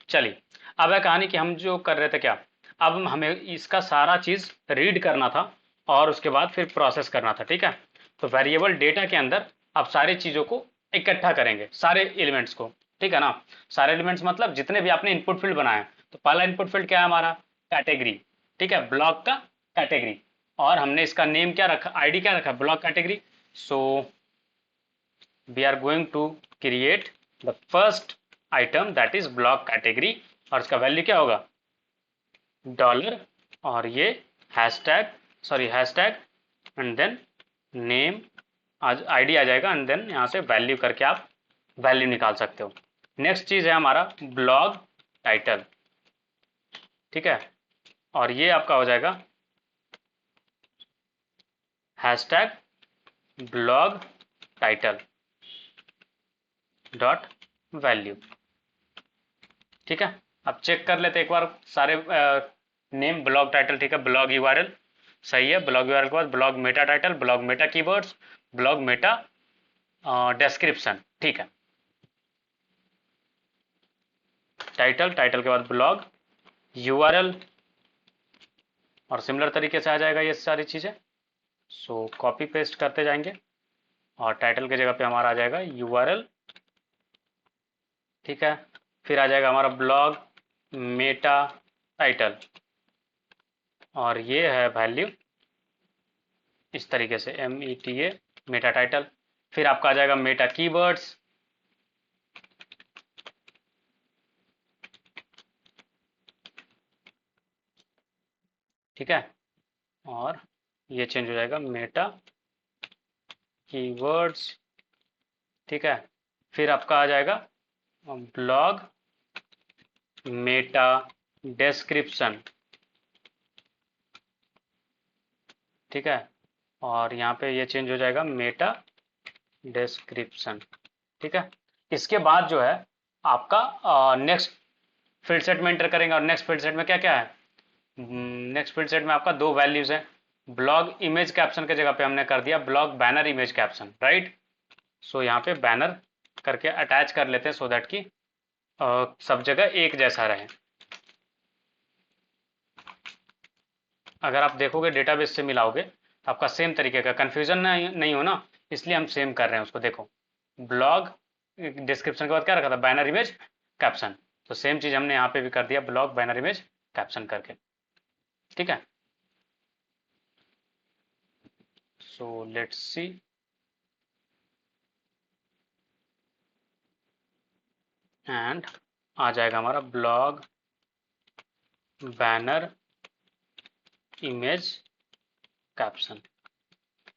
चलिए, अब है कहानी कि हम जो कर रहे थे क्या, अब हमें इसका सारा चीज़ रीड करना था और उसके बाद फिर प्रोसेस करना था। ठीक है, तो वेरिएबल डेटा के अंदर अब सारी चीज़ों को इकट्ठा करेंगे, सारे एलिमेंट्स को। ठीक है ना, सारे एलिमेंट्स मतलब जितने भी आपने इनपुट फील्ड बनाए, तो पहला इनपुट फील्ड क्या है हमारा? कैटेगरी। ठीक है, ब्लॉक का कैटेगरी। और हमने इसका नेम क्या रखा, आईडी क्या रखा, block category. So we are going to create the first item that is block category, और इसका वैल्यू क्या होगा, डॉलर, और ये hashtag, sorry hashtag, and then name, आज आईडी आ जाएगा, एंड देन यहाँ से वैल्यू करके आप वैल्यू निकाल सकते हो। नेक्स्ट चीज है हमारा ब्लॉग टाइटल, ठीक है, और ये आपका हो जाएगा hashtag blog title dot value, ठीक है। अब चेक कर लेते एक बार सारे नेम ब्लॉग टाइटल, ठीक है, ब्लॉग यूआरएल सही है, ब्लॉग यूआरएल के बाद blog Meta title, blog Meta keywords, blog Meta description, ठीक है, टाइटल, टाइटल के बाद ब्लॉग यूआरएल, और सिमिलर तरीके से आ जाएगा ये सारी चीज़ें। सो कॉपी पेस्ट करते जाएंगे, और टाइटल की जगह पे हमारा आ जाएगा यूआरएल, ठीक है, फिर आ जाएगा हमारा ब्लॉग मेटा टाइटल, और ये है वैल्यू इस तरीके से META मेटा टाइटल, फिर आपका आ जाएगा मेटा कीवर्ड्स, ठीक है, और ये चेंज हो जाएगा मेटा कीवर्ड्स, ठीक है, फिर आपका आ जाएगा ब्लॉग मेटा डिस्क्रिप्शन, ठीक है, और यहाँ पे ये चेंज हो जाएगा मेटा डिस्क्रिप्शन, ठीक है। इसके बाद जो है आपका नेक्स्ट फील्ड सेट में एंटर करेंगे, और नेक्स्ट फील्ड सेट में क्या क्या है, नेक्स्ट फील्ड सेट में आपका दो वैल्यूज है, ब्लॉग इमेज कैप्शन की जगह पे हमने कर दिया blog banner image caption, right. So यहाँ पे बैनर करके अटैच कर लेते हैं, सो दैट कि सब जगह एक जैसा रहे। अगर आप देखोगे डेटाबेस से मिलाओगे तो आपका सेम तरीके का कंफ्यूजन नहीं हो ना, इसलिए हम सेम कर रहे हैं उसको। देखो ब्लॉग डिस्क्रिप्शन के बाद क्या रखा था, बैनर इमेज कैप्शन, तो सेम चीज हमने यहाँ पे भी कर दिया ब्लॉग बैनर इमेज कैप्शन करके, ठीक है। सो लेट्स सी, एंड आ जाएगा हमारा ब्लॉग बैनर इमेज कैप्शन,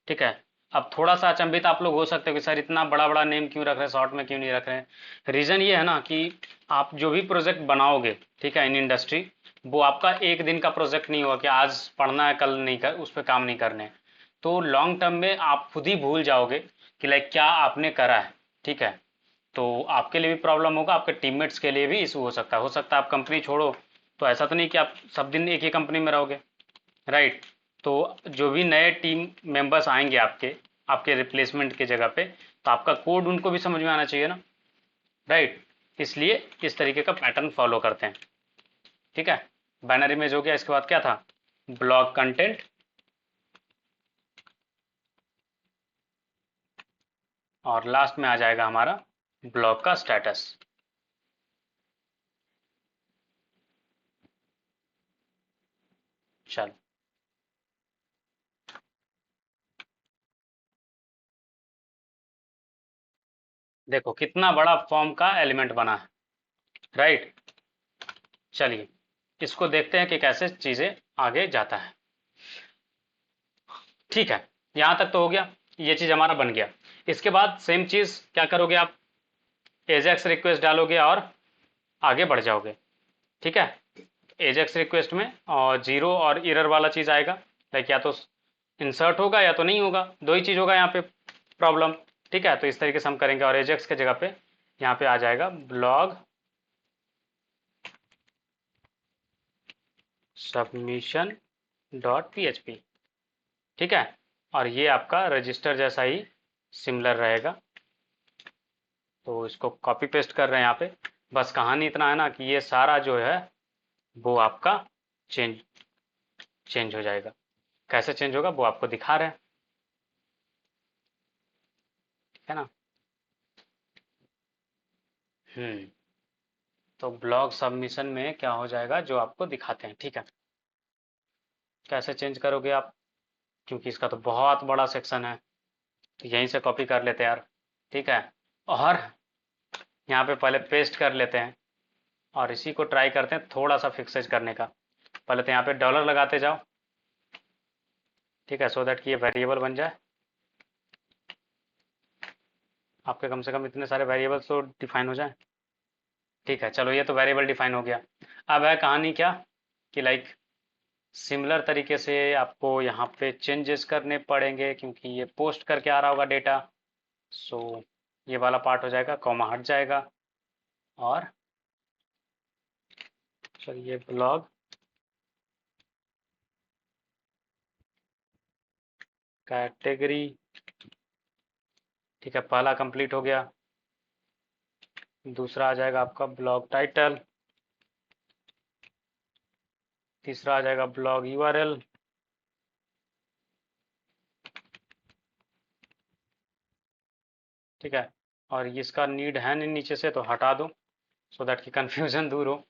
ठीक है। अब थोड़ा सा अचंभित आप लोग हो सकते हो कि सर इतना बड़ा बड़ा नेम क्यों रख रहे हैं, शॉर्ट में क्यों नहीं रख रहे हैं। रीजन ये है ना कि आप जो भी प्रोजेक्ट बनाओगे, ठीक है, इन इंडस्ट्री, वो आपका एक दिन का प्रोजेक्ट नहीं होगा कि आज पढ़ना है कल नहीं कर, उस पर काम नहीं करने। तो लॉन्ग टर्म में आप खुद ही भूल जाओगे कि लाइक क्या आपने करा है, ठीक है। तो आपके लिए भी प्रॉब्लम होगा, आपके टीममेट्स के लिए भी इशू हो सकता है, आप कंपनी छोड़ो, तो ऐसा तो नहीं कि आप सब दिन एक ही कंपनी में रहोगे, राइट। तो जो भी नए टीम मेंबर्स आएंगे आपके आपके रिप्लेसमेंट के जगह पे, तो आपका कोड उनको भी समझ में आना चाहिए ना, राइट। इसलिए इस तरीके का पैटर्न फॉलो करते हैं, ठीक है। बैनर इमेज हो गया, इसके बाद क्या था, ब्लॉग कंटेंट, और लास्ट में आ जाएगा हमारा ब्लॉग का स्टेटस। चलो देखो कितना बड़ा फॉर्म का एलिमेंट बना है, राइट। चलिए इसको देखते हैं कि कैसे चीजें आगे जाता है, ठीक है। यहां तक तो हो गया, ये चीज हमारा बन गया। इसके बाद सेम चीज क्या करोगे आप, एजेक्स रिक्वेस्ट डालोगे और आगे बढ़ जाओगे, ठीक है। एजेक्स रिक्वेस्ट में और जीरो और एरर वाला चीज आएगा, लाइक या तो इंसर्ट होगा या तो नहीं होगा, दो ही चीज होगा यहाँ पे प्रॉब्लम, ठीक है। तो इस तरीके से हम करेंगे, और एजेक्स के जगह पे यहाँ पे आ जाएगा ब्लॉग सबमिशन डॉट PHP, ठीक है। और ये आपका रजिस्टर जैसा ही सिमिलर रहेगा, तो इसको कॉपी पेस्ट कर रहे हैं यहाँ पे। बस कहानी इतना है ना कि ये सारा जो है वो आपका चेंज चेंज हो जाएगा। कैसे चेंज होगा वो आपको दिखा रहे हैं, ठीक है ना। हम्म, तो ब्लॉग सबमिशन में क्या हो जाएगा जो आपको दिखाते हैं, ठीक है। कैसे चेंज करोगे आप, क्योंकि इसका तो बहुत बड़ा सेक्शन है, तो यहीं से कॉपी कर लेते हैं यार। ठीक है, और यहाँ पे पहले पेस्ट कर लेते हैं और इसी को ट्राई करते हैं थोड़ा सा फिक्सेज करने का। पहले तो यहाँ पे डॉलर लगाते जाओ, ठीक है, सो दैट कि ये वेरिएबल बन जाए। आपके कम से कम इतने सारे वेरिएबल्स तो डिफाइन हो जाए। ठीक है, चलो ये तो वेरिएबल डिफाइन हो गया। अब है कहानी क्या कि लाइक सिमिलर तरीके से आपको यहाँ पे चेंजेस करने पड़ेंगे, क्योंकि ये पोस्ट करके आ रहा होगा डेटा। सो ये वाला पार्ट हो जाएगा, कॉमा हट जाएगा, और चलिए ब्लॉग कैटेगरी, ठीक है, पहला कंप्लीट हो गया। दूसरा आ जाएगा आपका ब्लॉग टाइटल, तीसरा आ जाएगा ब्लॉग यूआरएल, ठीक है, और इसका नीड है नहीं नीचे से तो हटा दूं, सो दैट कि कंफ्यूजन दूर हो।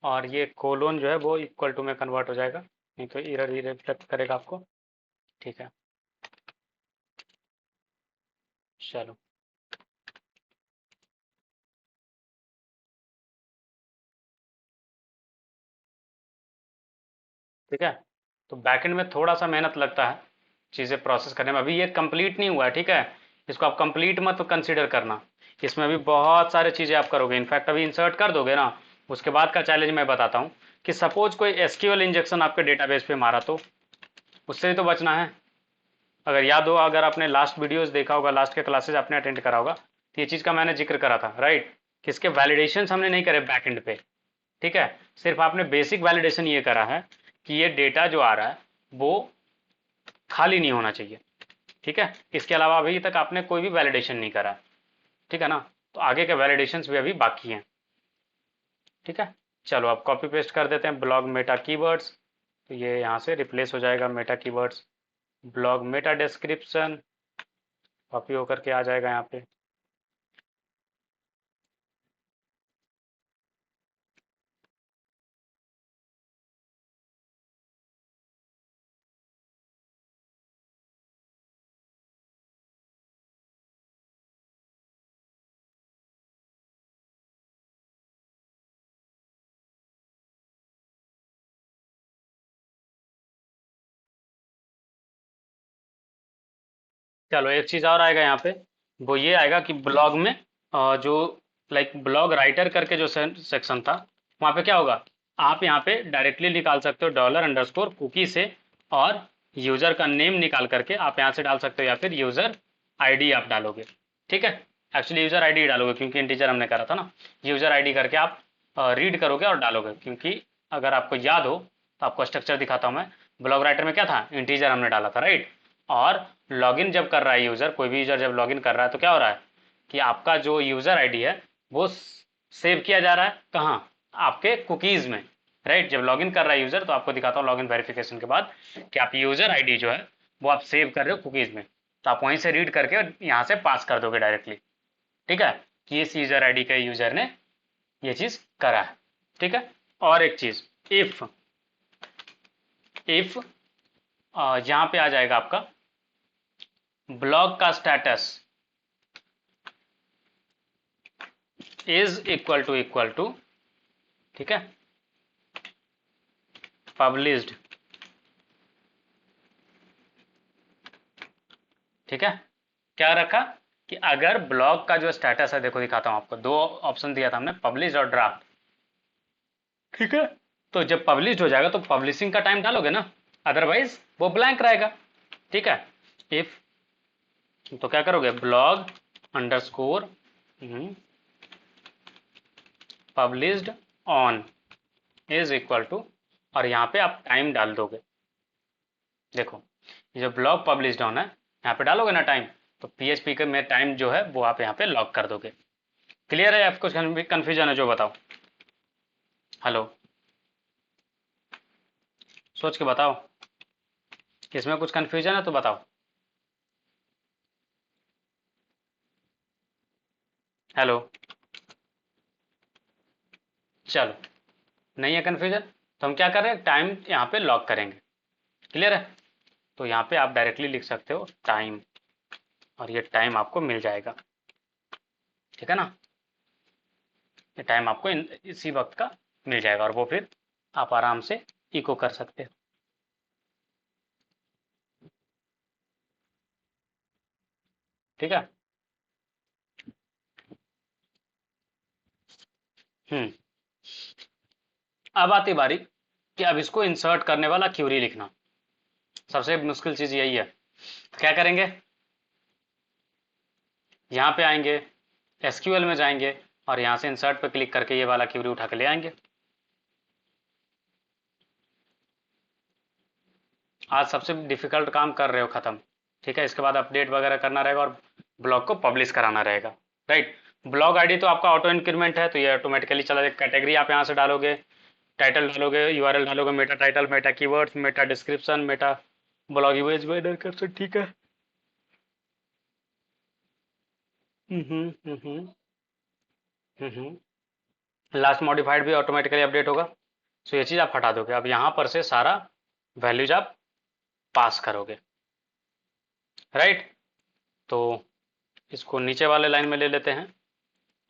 और ये कोलोन जो है वो इक्वल टू में कन्वर्ट हो जाएगा, नहीं तो एरर ही रिफ्लेक्ट करेगा आपको। ठीक है, चलो, ठीक है। तो बैकएंड में थोड़ा सा मेहनत लगता है चीज़ें प्रोसेस करने में, अभी ये कंप्लीट नहीं हुआ है, ठीक है। इसको आप कंप्लीट मत कंसीडर करना, इसमें अभी बहुत सारे चीज़ें आप करोगे, इनफैक्ट अभी इंसर्ट कर दोगे ना, उसके बाद का चैलेंज मैं बताता हूँ कि सपोज कोई एसक्यूएल इंजेक्शन आपके डेटाबेस पे मारा तो उससे ही तो बचना है। अगर याद हो, अगर आपने लास्ट वीडियोस देखा होगा, लास्ट के क्लासेज आपने अटेंड करा होगा, तो ये चीज़ का मैंने जिक्र करा था, राइट, कि इसके वैलिडेशन हमने नहीं करे बैक एंड पे, ठीक है। सिर्फ आपने बेसिक वैलिडेशन ये करा है कि ये डेटा जो आ रहा है वो खाली नहीं होना चाहिए, ठीक है। इसके अलावा अभी तक आपने कोई भी वैलिडेशन नहीं करा, ठीक है ना। तो आगे के वैलिडेशंस भी अभी बाकी हैं, ठीक है। चलो अब कॉपी पेस्ट कर देते हैं ब्लॉग मेटा कीवर्ड्स, तो ये यहाँ से रिप्लेस हो जाएगा Meta keywords. Blog Meta description copy होकर के आ जाएगा यहाँ पे। चलो एक चीज़ और आएगा यहाँ पे, वो ये आएगा कि ब्लॉग में जो लाइक ब्लॉग राइटर करके जो सेक्शन था, वहाँ पे क्या होगा, आप यहाँ पे डायरेक्टली निकाल सकते हो डॉलर अंडरस्कोर कुकी से, और यूज़र का नेम निकाल करके आप यहाँ से डाल सकते हो, या फिर यूज़र आईडी आप डालोगे, ठीक है। एक्चुअली यूज़र आईडी डालोगे क्योंकि इंटीजर हमने करा था ना, यूज़र आईडी करके आप रीड करोगे और डालोगे, क्योंकि अगर आपको याद हो तो आपको स्ट्रक्चर दिखाता हूँ मैं। ब्लॉग राइटर में क्या था, इंटीजर हमने डाला था, राइट। और लॉगिन जब कर रहा है यूज़र, कोई भी यूज़र जब लॉगिन कर रहा है तो क्या हो रहा है कि आपका जो यूज़र आईडी है वो सेव किया जा रहा है कहाँ, आपके कुकीज़ में, राइट। जब लॉगिन कर रहा है यूज़र तो आपको दिखाता हूँ लॉगिन वेरिफिकेशन के बाद कि आप यूज़र आईडी जो है वो आप सेव कर रहे हो कुकीज़ में, तो आप वहीं से रीड करके यहाँ से पास कर दोगे डायरेक्टली, ठीक है, कि इस यूज़र आईडी के यूज़र ने ये चीज़ करा है, ठीक है। और एक चीज़, इफ़ इफ़ यहाँ पे आ जाएगा आपका ब्लॉग का स्टेटस इक्वल टू, ठीक है, पब्लिश्ड, ठीक है। क्या रखा कि अगर ब्लॉग का जो स्टेटस है, देखो दिखाता हूं आपको, दो ऑप्शन दिया था हमने, पब्लिश और ड्राफ्ट, ठीक है। तो जब पब्लिश हो जाएगा तो पब्लिशिंग का टाइम डालोगे ना, अदरवाइज वो ब्लैंक रहेगा, ठीक है। इफ, तो क्या करोगे, blog underscore published on is equal to, और यहाँ पे आप टाइम डाल दोगे। देखो ये जो ब्लॉग पब्लिश्ड ऑन है, यहाँ पे डालोगे ना टाइम, तो पीएचपी के में टाइम जो है वो आप यहाँ पे लॉक कर दोगे। क्लियर है, आपको कंफ्यूजन है जो बताओ, हेलो, सोच के बताओ, इसमें कुछ कंफ्यूजन है तो बताओ, हेलो। चलो, नहीं है कंफ्यूजन, तो हम क्या कर रहे हैं, टाइम यहाँ पे लॉक करेंगे। क्लियर है, तो यहाँ पे आप डायरेक्टली लिख सकते हो टाइम, और ये टाइम आपको मिल जाएगा। ठीक है ना, ये टाइम आपको इसी वक्त का मिल जाएगा, और वो फिर आप आराम से इको कर सकते हो। ठीक है। हम्म। अब आती बारी कि अब इसको इंसर्ट करने वाला क्यूरी लिखना। सबसे मुश्किल चीज यही है। तो क्या करेंगे, यहाँ पे आएंगे, एसक्यूएल में जाएंगे, और यहाँ से इंसर्ट पे क्लिक करके ये वाला क्यूरी उठा के ले आएंगे। आज सबसे डिफिकल्ट काम कर रहे हो खत्म। ठीक है, इसके बाद अपडेट वगैरह करना रहेगा और ब्लॉग को पब्लिश कराना रहेगा। राइट। ब्लॉग आईडी तो आपका ऑटो इंक्रीमेंट है, तो ये ऑटोमेटिकली चला जाएगा। कैटेगरी आप यहाँ से डालोगे, टाइटल डालोगे, यूआरएल डालोगे, meta title, meta keywords, meta description, meta blog image वेडर कर सकते। ठीक है। हम्म हम्म लास्ट मॉडिफाइड भी ऑटोमेटिकली अपडेट होगा। सो ये चीज़ आप हटा दोगे। अब यहाँ पर से सारा वैल्यूज आप पास करोगे। राइट। तो इसको नीचे वाले लाइन में ले लेते हैं,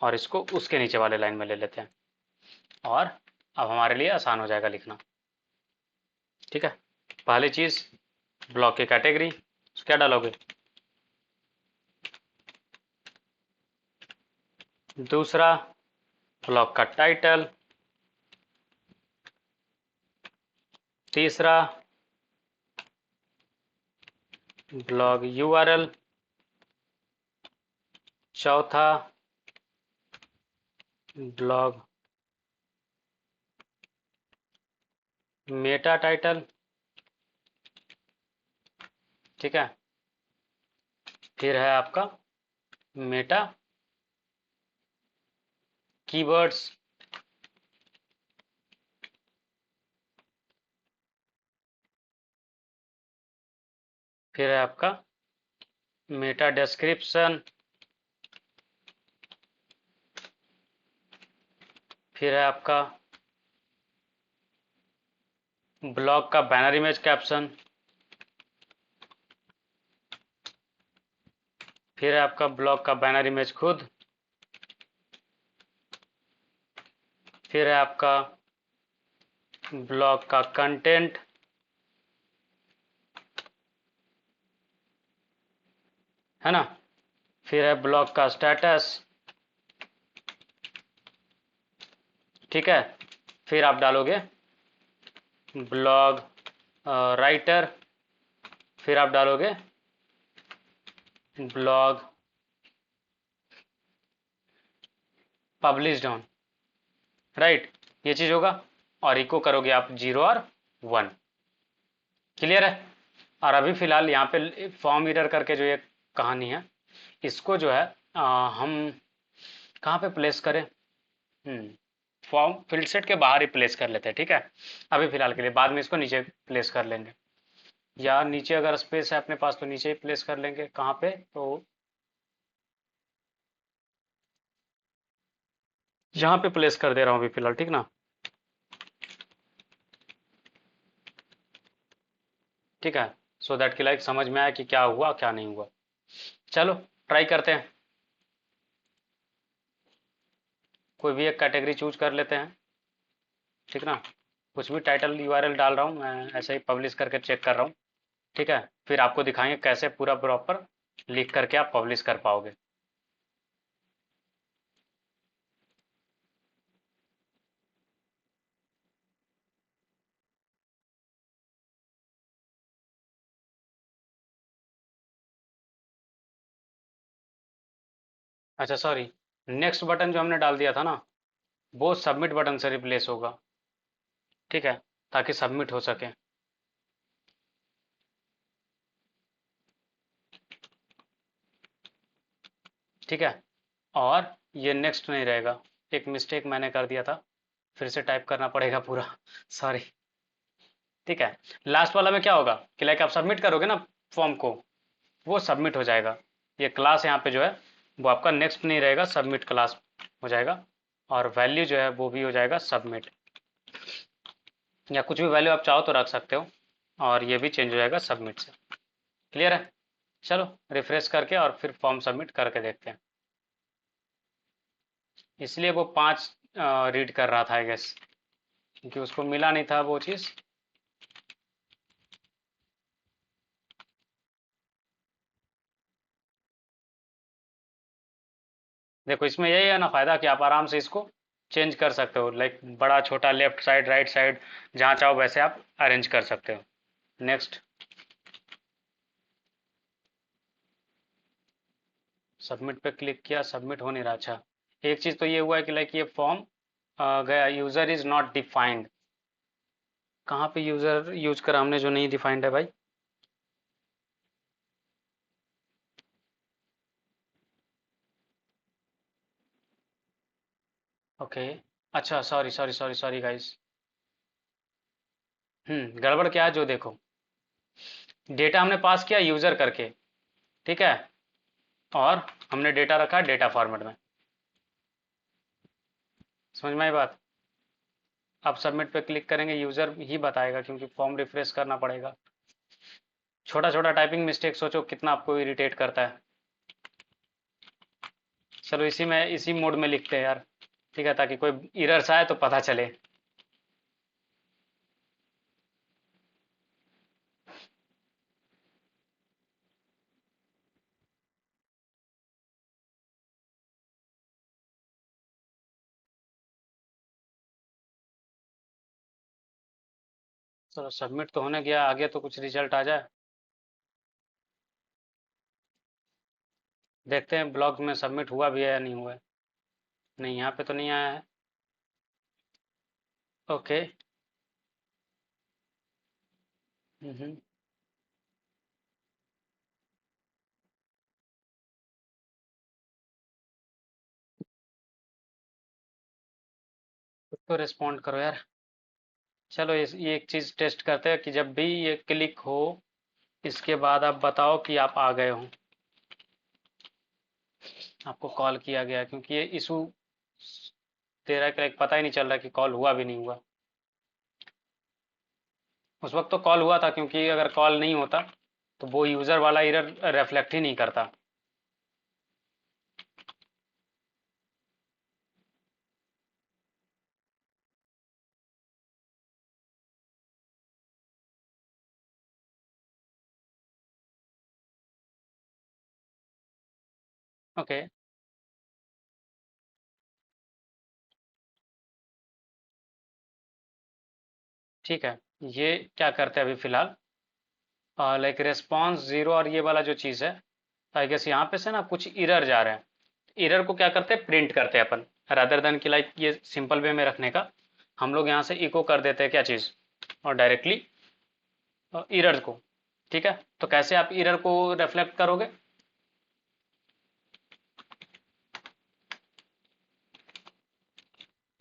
और इसको उसके नीचे वाले लाइन में ले लेते हैं, और अब हमारे लिए आसान हो जाएगा लिखना। ठीक है। पहली चीज़, ब्लॉक की कैटेगरी क्या डालोगे, दूसरा ब्लॉक का टाइटल, तीसरा ब्लॉग यूआरएल, चौथा ब्लॉग मेटा टाइटल। ठीक है। फिर है आपका मेटा कीवर्ड्स। फिर है आपका मेटा डिस्क्रिप्शन। फिर है आपका ब्लॉग का बैनर इमेज कैप्शन। फिर है आपका ब्लॉग का बैनर इमेज खुद। फिर है आपका ब्लॉग का कंटेंट। है ना। फिर है ब्लॉग का स्टेटस। ठीक है। फिर आप डालोगे ब्लॉग राइटर। फिर आप डालोगे ब्लॉग पब्लिश्ड ऑन। राइट। ये चीज होगा, और इको करोगे आप 0 और 1। क्लियर है। और अभी फिलहाल यहाँ पे फॉर्म ईडर करके जो ये कहानी है, इसको जो है हम कहाँ पे प्लेस करें। फॉर्म फील्ड सेट के बाहर ही प्लेस कर लेते हैं। ठीक है, अभी फिलहाल के लिए, बाद में इसको नीचे प्लेस कर लेंगे, या नीचे अगर स्पेस है अपने पास तो नीचे ही प्लेस कर लेंगे। कहाँ पे, तो यहाँ पे प्लेस कर दे रहा हूँ अभी फिलहाल। ठीक ना। ठीक है, सो दैट कि लाइक समझ में आए कि क्या हुआ क्या नहीं हुआ। चलो ट्राई करते हैं, कोई भी एक कैटेगरी चूज कर लेते हैं। ठीक ना। कुछ भी टाइटल यूआरएल डाल रहा हूँ मैं, ऐसे ही पब्लिश करके चेक कर रहा हूँ। ठीक है, फिर आपको दिखाएंगे कैसे पूरा प्रॉपर लिख करके आप पब्लिश कर पाओगे। अच्छा सॉरी, नेक्स्ट बटन जो हमने डाल दिया था ना, वो सबमिट बटन से रिप्लेस होगा। ठीक है, ताकि सबमिट हो सके। ठीक है, और ये नेक्स्ट नहीं रहेगा। एक मिस्टेक मैंने कर दिया था, फिर से टाइप करना पड़ेगा पूरा सॉरी। ठीक है, लास्ट वाला में क्या होगा कि लाइक आप सबमिट करोगे ना फॉर्म को, वो सबमिट हो जाएगा। ये क्लास यहाँ पे जो है वो आपका नेक्स्ट नहीं रहेगा, सबमिट क्लास हो जाएगा, और वैल्यू जो है वो भी हो जाएगा सबमिट, या कुछ भी वैल्यू आप चाहो तो रख सकते हो। और ये भी चेंज हो जाएगा सबमिट से। क्लियर है? चलो रिफ्रेश करके और फिर फॉर्म सबमिट करके देखते हैं। इसलिए वो 5 रीड कर रहा था आई गेस, क्योंकि उसको मिला नहीं था वो चीज़। देखो इसमें यही है ना फ़ायदा कि आप आराम से इसको चेंज कर सकते हो, लाइक बड़ा छोटा, लेफ्ट साइड, राइट साइड, जहाँ चाहो वैसे आप अरेंज कर सकते हो। नेक्स्ट, सबमिट पे क्लिक किया, सबमिट हो नहीं रहा। अच्छा, एक चीज़ तो ये हुआ है कि लाइक ये फॉर्म गया, यूज़र इज़ नॉट डिफाइंड। कहाँ पे यूज़र यूज करा हमने जो नहीं डिफाइंड है भाई? ओके, अच्छा, sorry sorry sorry sorry guys. गड़बड़ क्या है जो देखो, डेटा हमने पास किया यूज़र करके, ठीक है, और हमने डेटा रखा डेटा फॉर्मेट में। समझ में आई बात? अब सबमिट पे क्लिक करेंगे, यूज़र ही बताएगा क्योंकि फॉर्म रिफ्रेश करना पड़ेगा। छोटा छोटा टाइपिंग मिस्टेक सोचो कितना आपको इरिटेट करता है। चलो इसी मोड में लिखते हैं यार, ठीक है, ताकि कोई एरर्स आए तो पता चले। चलो सबमिट तो होने गया, आगे तो कुछ रिजल्ट आ जाए। देखते हैं ब्लॉग में सबमिट हुआ भी है या नहीं हुआ है। नहीं, यहाँ पे तो नहीं आया है। ओके। हम्म। खुद तो रिस्पॉन्ड करो यार। चलो ये एक चीज़ टेस्ट करते हैं कि जब भी ये क्लिक हो, इसके बाद आप बताओ कि आप आ गए हो, आपको कॉल किया गया, क्योंकि ये इशू तेरा का पता ही नहीं चल रहा कि कॉल हुआ भी नहीं हुआ। उस वक्त तो कॉल हुआ था, क्योंकि अगर कॉल नहीं होता तो वो यूज़र वाला एरर रिफ्लेक्ट ही नहीं करता। ओके, ठीक है। ये क्या करते हैं अभी फ़िलहाल, लाइक रेस्पॉन्स ज़ीरो और ये वाला जो चीज़ है, आई गेस यहाँ पे से ना कुछ एरर जा रहे हैं। एरर को क्या करते हैं, प्रिंट करते हैं अपन, रादर देन कि लाइक ये सिंपल वे में रखने का, हम लोग यहाँ से इको कर देते हैं क्या चीज़, और डायरेक्टली एरर को। ठीक है, तो कैसे आप एरर को रिफ्लेक्ट करोगे?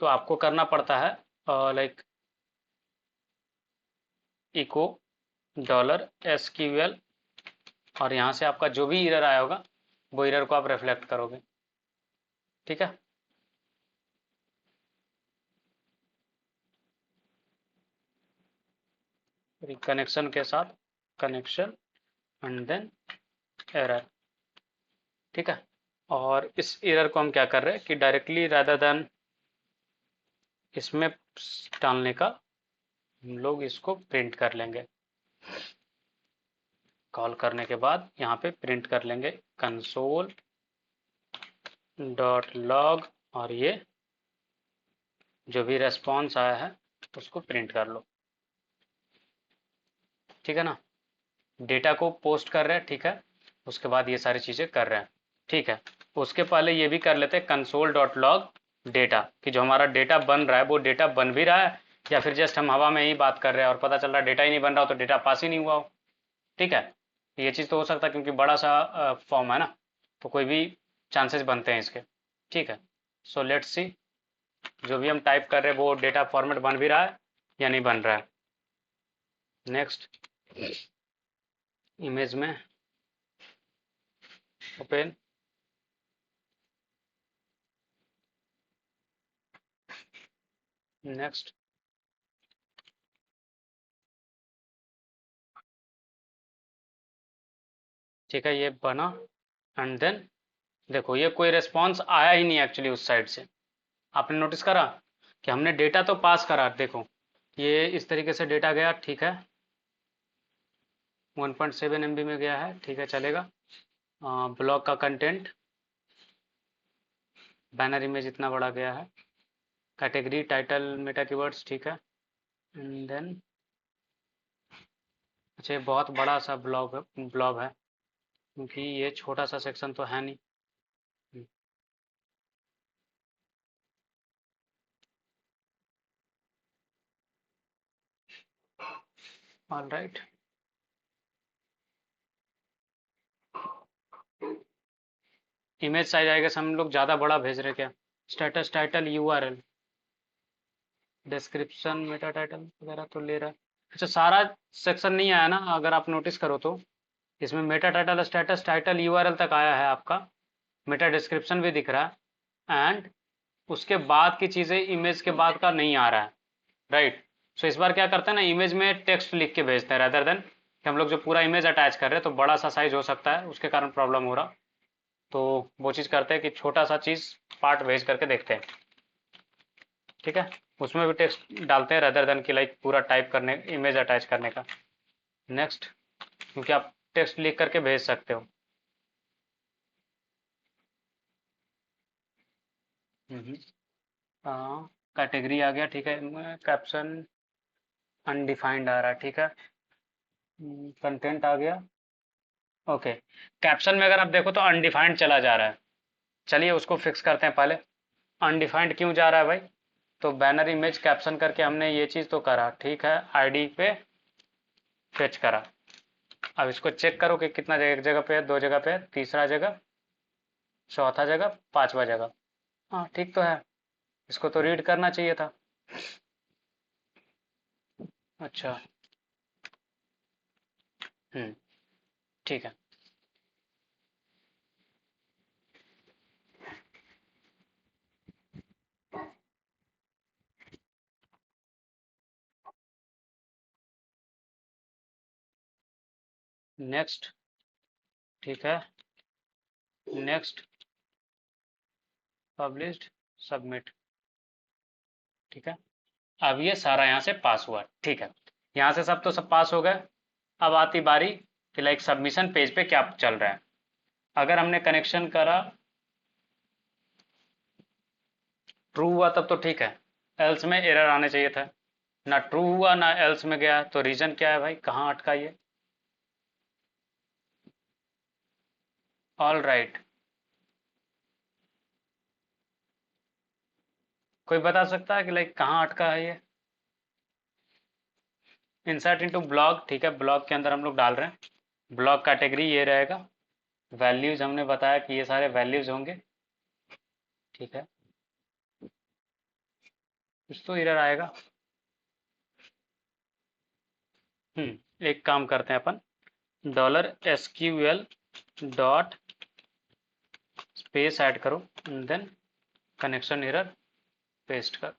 तो आपको करना पड़ता है लाइक इको डॉलर एसक्यूएल, और यहाँ से आपका जो भी एरर आया होगा वो एरर को आप रिफ्लेक्ट करोगे। ठीक है, कनेक्शन के साथ कनेक्शन एंड देन एरर। ठीक है, और इस एरर को हम क्या कर रहे हैं कि डायरेक्टली रादर देन इसमें डालने का, हम लोग इसको प्रिंट कर लेंगे। कॉल करने के बाद यहाँ पे प्रिंट कर लेंगे कंसोल डॉट लॉग, और ये जो भी रेस्पॉन्स आया है उसको प्रिंट कर लो। ठीक है ना, डेटा को पोस्ट कर रहे हैं, ठीक है, उसके बाद ये सारी चीज़ें कर रहे हैं। ठीक है, उसके पहले ये भी कर लेते हैं कंसोल डॉट लॉग डेटा, कि जो हमारा डेटा बन रहा है वो डेटा बन भी रहा है, या फिर जस्ट हम हवा में ही बात कर रहे हैं और पता चल रहा है डेटा ही नहीं बन रहा हो, तो डेटा पास ही नहीं हुआ हो। ठीक है, ये चीज़ तो हो सकता है क्योंकि बड़ा सा फॉर्म है ना, तो कोई भी चांसेस बनते हैं इसके। ठीक है, सो लेट्स सी, जो भी हम टाइप कर रहे हैं वो डेटा फॉर्मेट बन भी रहा है या नहीं बन रहा है। नेक्स्ट, इमेज में ओपन, नेक्स्ट, ठीक है, ये बना। एंड देन देखो ये कोई रिस्पॉन्स आया ही नहीं एक्चुअली उस साइड से। आपने नोटिस करा कि हमने डेटा तो पास करा, देखो ये इस तरीके से डेटा गया, ठीक है, 1.7 MB में गया है, ठीक है, चलेगा। ब्लॉग का कंटेंट, बैनर इमेज इतना बड़ा गया है, कैटेगरी, टाइटल, मेटा कीवर्ड्स, ठीक है। एंड देन अच्छा, ये बहुत बड़ा सा ब्लॉग है क्योंकि ये छोटा सा सेक्शन तो है नहीं। ऑल राइट, इमेज साइज आएगा, हम लोग ज़्यादा बड़ा भेज रहे क्या। Status, title, URL, description, Meta title वगैरह तो ले रहा है। अच्छा, सारा सेक्शन नहीं आया ना, अगर आप नोटिस करो तो इसमें Meta title, status, title, URL तक आया है आपका, मेटा डिस्क्रिप्शन भी दिख रहा है, एंड उसके बाद की चीज़ें इमेज के बाद का नहीं आ रहा है, राइट। सो इस बार क्या करते हैं ना, इमेज में टेक्स्ट लिख के भेजते हैं रदर देन कि हम लोग जो पूरा इमेज अटैच कर रहे हैं तो बड़ा सा साइज हो सकता है, उसके कारण प्रॉब्लम हो रहा। तो वो चीज़ करते हैं कि छोटा सा चीज़ पार्ट भेज करके देखते हैं, ठीक है। उसमें भी टेक्स्ट डालते हैं रदर देन कि लाइक पूरा टाइप करने, इमेज अटैच करने का। नेक्स्ट, क्योंकि आप टेक्स्ट लिख करके भेज सकते हो। हाँ, कैटेगरी आ गया, ठीक है, कैप्शन अनडिफाइंड आ रहा है, ठीक है। कंटेंट आ गया, ओके। कैप्शन में अगर आप देखो तो अनडिफाइंड चला जा रहा है, चलिए उसको फिक्स करते हैं पहले। अनडिफाइंड क्यों जा रहा है भाई, तो बैनर इमेज कैप्शन करके हमने ये चीज़ तो करा, ठीक है, आईडी पे फेच करा। अब इसको चेक करो कि कितना जगह, एक जगह पे है, दो जगह पे है, तीसरा जगह, चौथा जगह, पांचवा जगह। हाँ ठीक तो है, इसको तो रीड करना चाहिए था। अच्छा, ठीक है। नेक्स्ट, ठीक है, नेक्स्ट, पब्लिश्ड, सबमिट, ठीक है। अब ये सारा यहाँ से पास हुआ, ठीक है, यहाँ से सब तो सब पास हो गए। अब आती बारी कि लाइक सबमिशन पेज पे क्या चल रहा है। अगर हमने कनेक्शन करा, ट्रू हुआ तब तो ठीक है, एल्स में एरर आने चाहिए था, ना ट्रू हुआ ना एल्स में गया, तो रीजन क्या है भाई, कहाँ अटका ये। ऑल राइट, कोई बता सकता है कि लाइक कहाँ अटका है ये। इंसर्ट इनटू ब्लॉग, ठीक है, ब्लॉग के अंदर हम लोग डाल रहे हैं, ब्लॉग कैटेगरी ये रहेगा, वैल्यूज हमने बताया कि ये सारे वैल्यूज होंगे, ठीक है। कुछ तो एरर आएगा। एक काम करते हैं अपन, $SQL डॉट स्पेस ऐड करो, देन कनेक्शन एरर पेस्ट कर।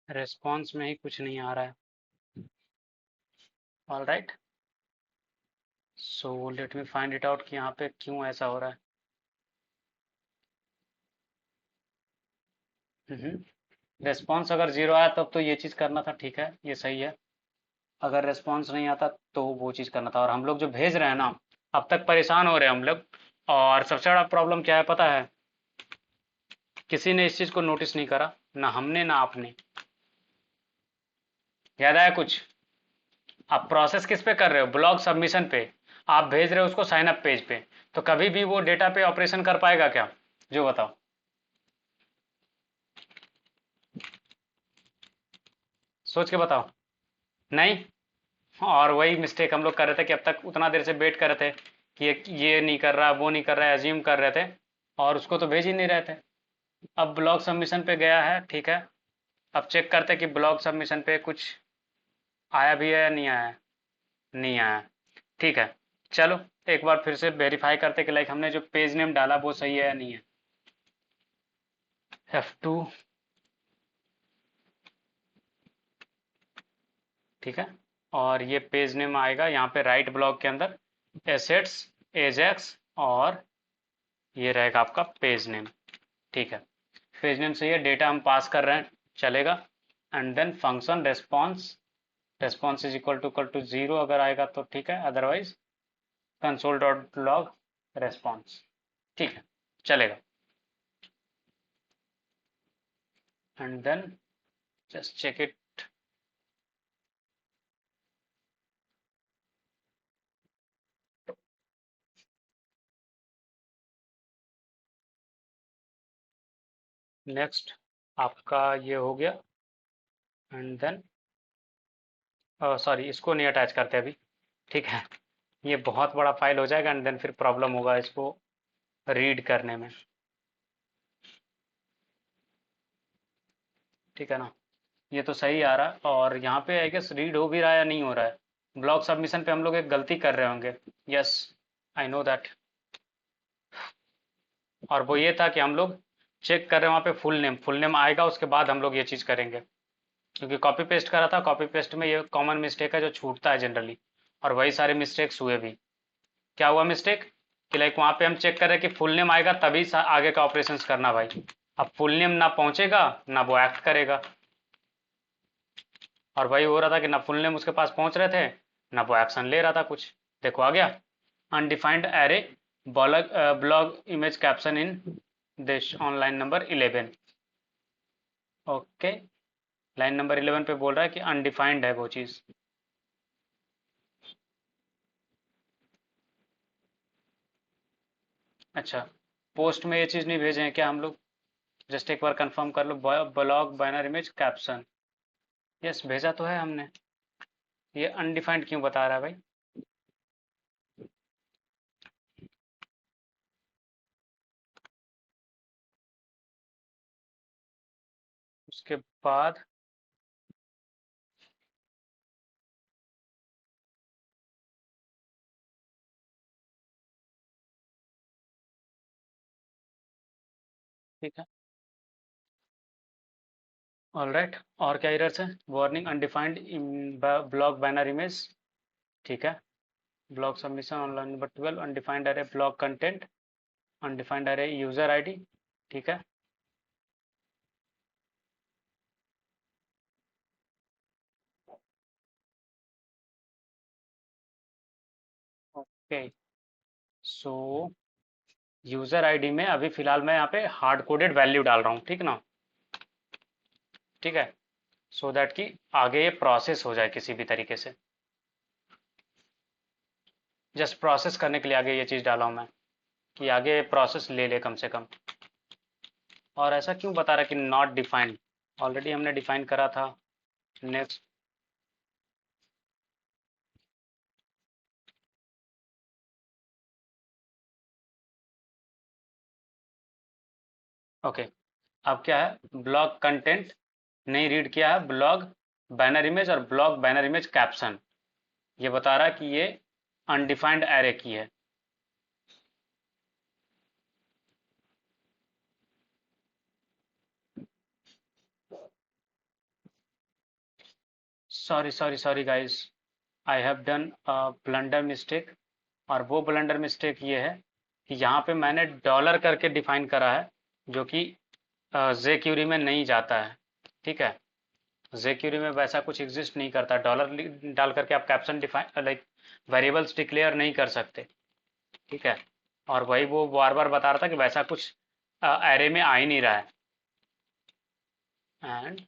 रेस्पॉन्स में ही कुछ नहीं आ रहा है। All right, so let me find it out कि यहाँ पे क्यों ऐसा हो रहा है। रेस्पॉन्स अगर जीरो आया तब तो ये चीज़ करना था, ठीक है, ये सही है। अगर रेस्पॉन्स नहीं आता तो वो चीज़ करना था, और हम लोग जो भेज रहे हैं ना, अब तक परेशान हो रहे हैं हम लोग। और सबसे बड़ा प्रॉब्लम क्या है पता है, किसी ने इस चीज़ को नोटिस नहीं करा, ना हमने ना आपने। याद आया कुछ, आप प्रोसेस किस पे कर रहे हो, ब्लॉग सबमिशन पे, आप भेज रहे हो उसको साइन अप पेज पे, तो कभी भी वो डेटा पे ऑपरेशन कर पाएगा क्या, जो बताओ। सोच के बताओ। नहीं, और वही मिस्टेक हम लोग कर रहे थे कि अब तक उतना देर से वेट कर रहे थे कि ये नहीं कर रहा, वो नहीं कर रहा है, एज्यूम कर रहे थे, और उसको तो भेज ही नहीं रहे थे। अब ब्लॉग सबमिशन पे गया है, ठीक है, अब चेक करते हैं कि ब्लॉग सबमिशन पे कुछ आया भी है या नहीं आया। नहीं आया। ठीक है। चलो एक बार फिर से वेरीफाई करते कि लाइक हमने जो पेज नेम डाला वो सही है या नहीं है। F2। ठीक है। और ये पेज नेम आएगा यहाँ पे राइट ब्लॉक के अंदर एसेट्स एजेक्स, और ये रहेगा आपका पेज नेम। ठीक है। पेज नेम से ये डेटा हम पास कर रहे हैं, चलेगा। And then function response, response is equal to zero अगर आएगा तो ठीक है, otherwise console dot log response. ठीक है, चलेगा। And then just check it. Next आपका ये हो गया। एंड देन सॉरी, इसको नहीं अटैच करते अभी। ठीक है, ये बहुत बड़ा फाइल हो जाएगा एंड देन फिर प्रॉब्लम होगा इसको रीड करने में। ठीक है ना। ये तो सही आ रहा है, और यहाँ पे आई गेस रीड हो भी रहा है या नहीं हो रहा है। ब्लॉक सबमिशन पे हम लोग एक गलती कर रहे होंगे। Yes, I know that. और वो ये था कि हम लोग चेक कर रहे हैं वहाँ पे फुल नेम आएगा उसके बाद हम लोग ये चीज़ करेंगे, क्योंकि कॉपी पेस्ट करा था। कॉपी पेस्ट में ये कॉमन मिस्टेक है जो छूटता है जनरली, और वही सारे मिस्टेक्स हुए भी। क्या हुआ मिस्टेक कि लाइक वहाँ पे हम चेक कर रहे हैं कि फुल नेम आएगा तभी आगे का ऑपरेशंस करना भाई। अब फुल नेम ना पहुंचेगा ना वो एक्ट करेगा, और वही हो रहा था कि ना फुल नेम उसके पास पहुंच रहे थे ना वो एक्शन ले रहा था कुछ। देखो आ गया। Undefined array blog blog image caption in this on line number 11। Okay, line number 11 पे बोल रहा है कि अनडिफाइंड है वो चीज़। अच्छा, पोस्ट में ये चीज़ नहीं भेजे हैं क्या हम लोग? जस्ट एक बार कंफर्म कर लो। Blog banner image caption, yes भेजा तो है हमने। ये अनडिफाइंड क्यों बता रहा है भाई? उसके बाद ठीक है, ऑल राइट। और क्या एरर्स है? Warning undefined block banner image. ठीक है। Block submission online number 12, undefined अरे ब्लॉक कंटेंट, अनडिफाइंड अरे यूजर आईडी। ठीक है। ओके, सो यूजर आईडी में अभी फिलहाल मैं यहाँ पे हार्ड कोडेड वैल्यू डाल रहा हूँ, ठीक ना। ठीक है, सो दैट कि आगे ये प्रोसेस हो जाए किसी भी तरीके से। जस्ट प्रोसेस करने के लिए आगे ये चीज़ डाला हूँ मैं, कि आगे प्रोसेस ले ले कम से कम। और ऐसा क्यों बता रहा है कि नॉट डिफाइंड? ऑलरेडी हमने डिफाइन करा था। नेक्स्ट। ओके, अब क्या है? ब्लॉग कंटेंट नहीं रीड किया है, ब्लॉग बैनर इमेज और ब्लॉग बैनर इमेज कैप्शन, ये बता रहा है कि ये अनडिफाइंड एरे की है। Sorry sorry sorry guys, I have done blunder mistake. और वो ब्लंडर मिस्टेक ये है कि यहाँ पे मैंने डॉलर करके डिफाइन करा है, जो कि जे क्यूरी में नहीं जाता है। ठीक है, जे क्यूरी में वैसा कुछ एग्जिस्ट नहीं करता। डॉलर डाल करके आप caption define like variables declare नहीं कर सकते। ठीक है, और वही वो बार बार बता रहा था कि वैसा कुछ एरे में आ ही नहीं रहा है। And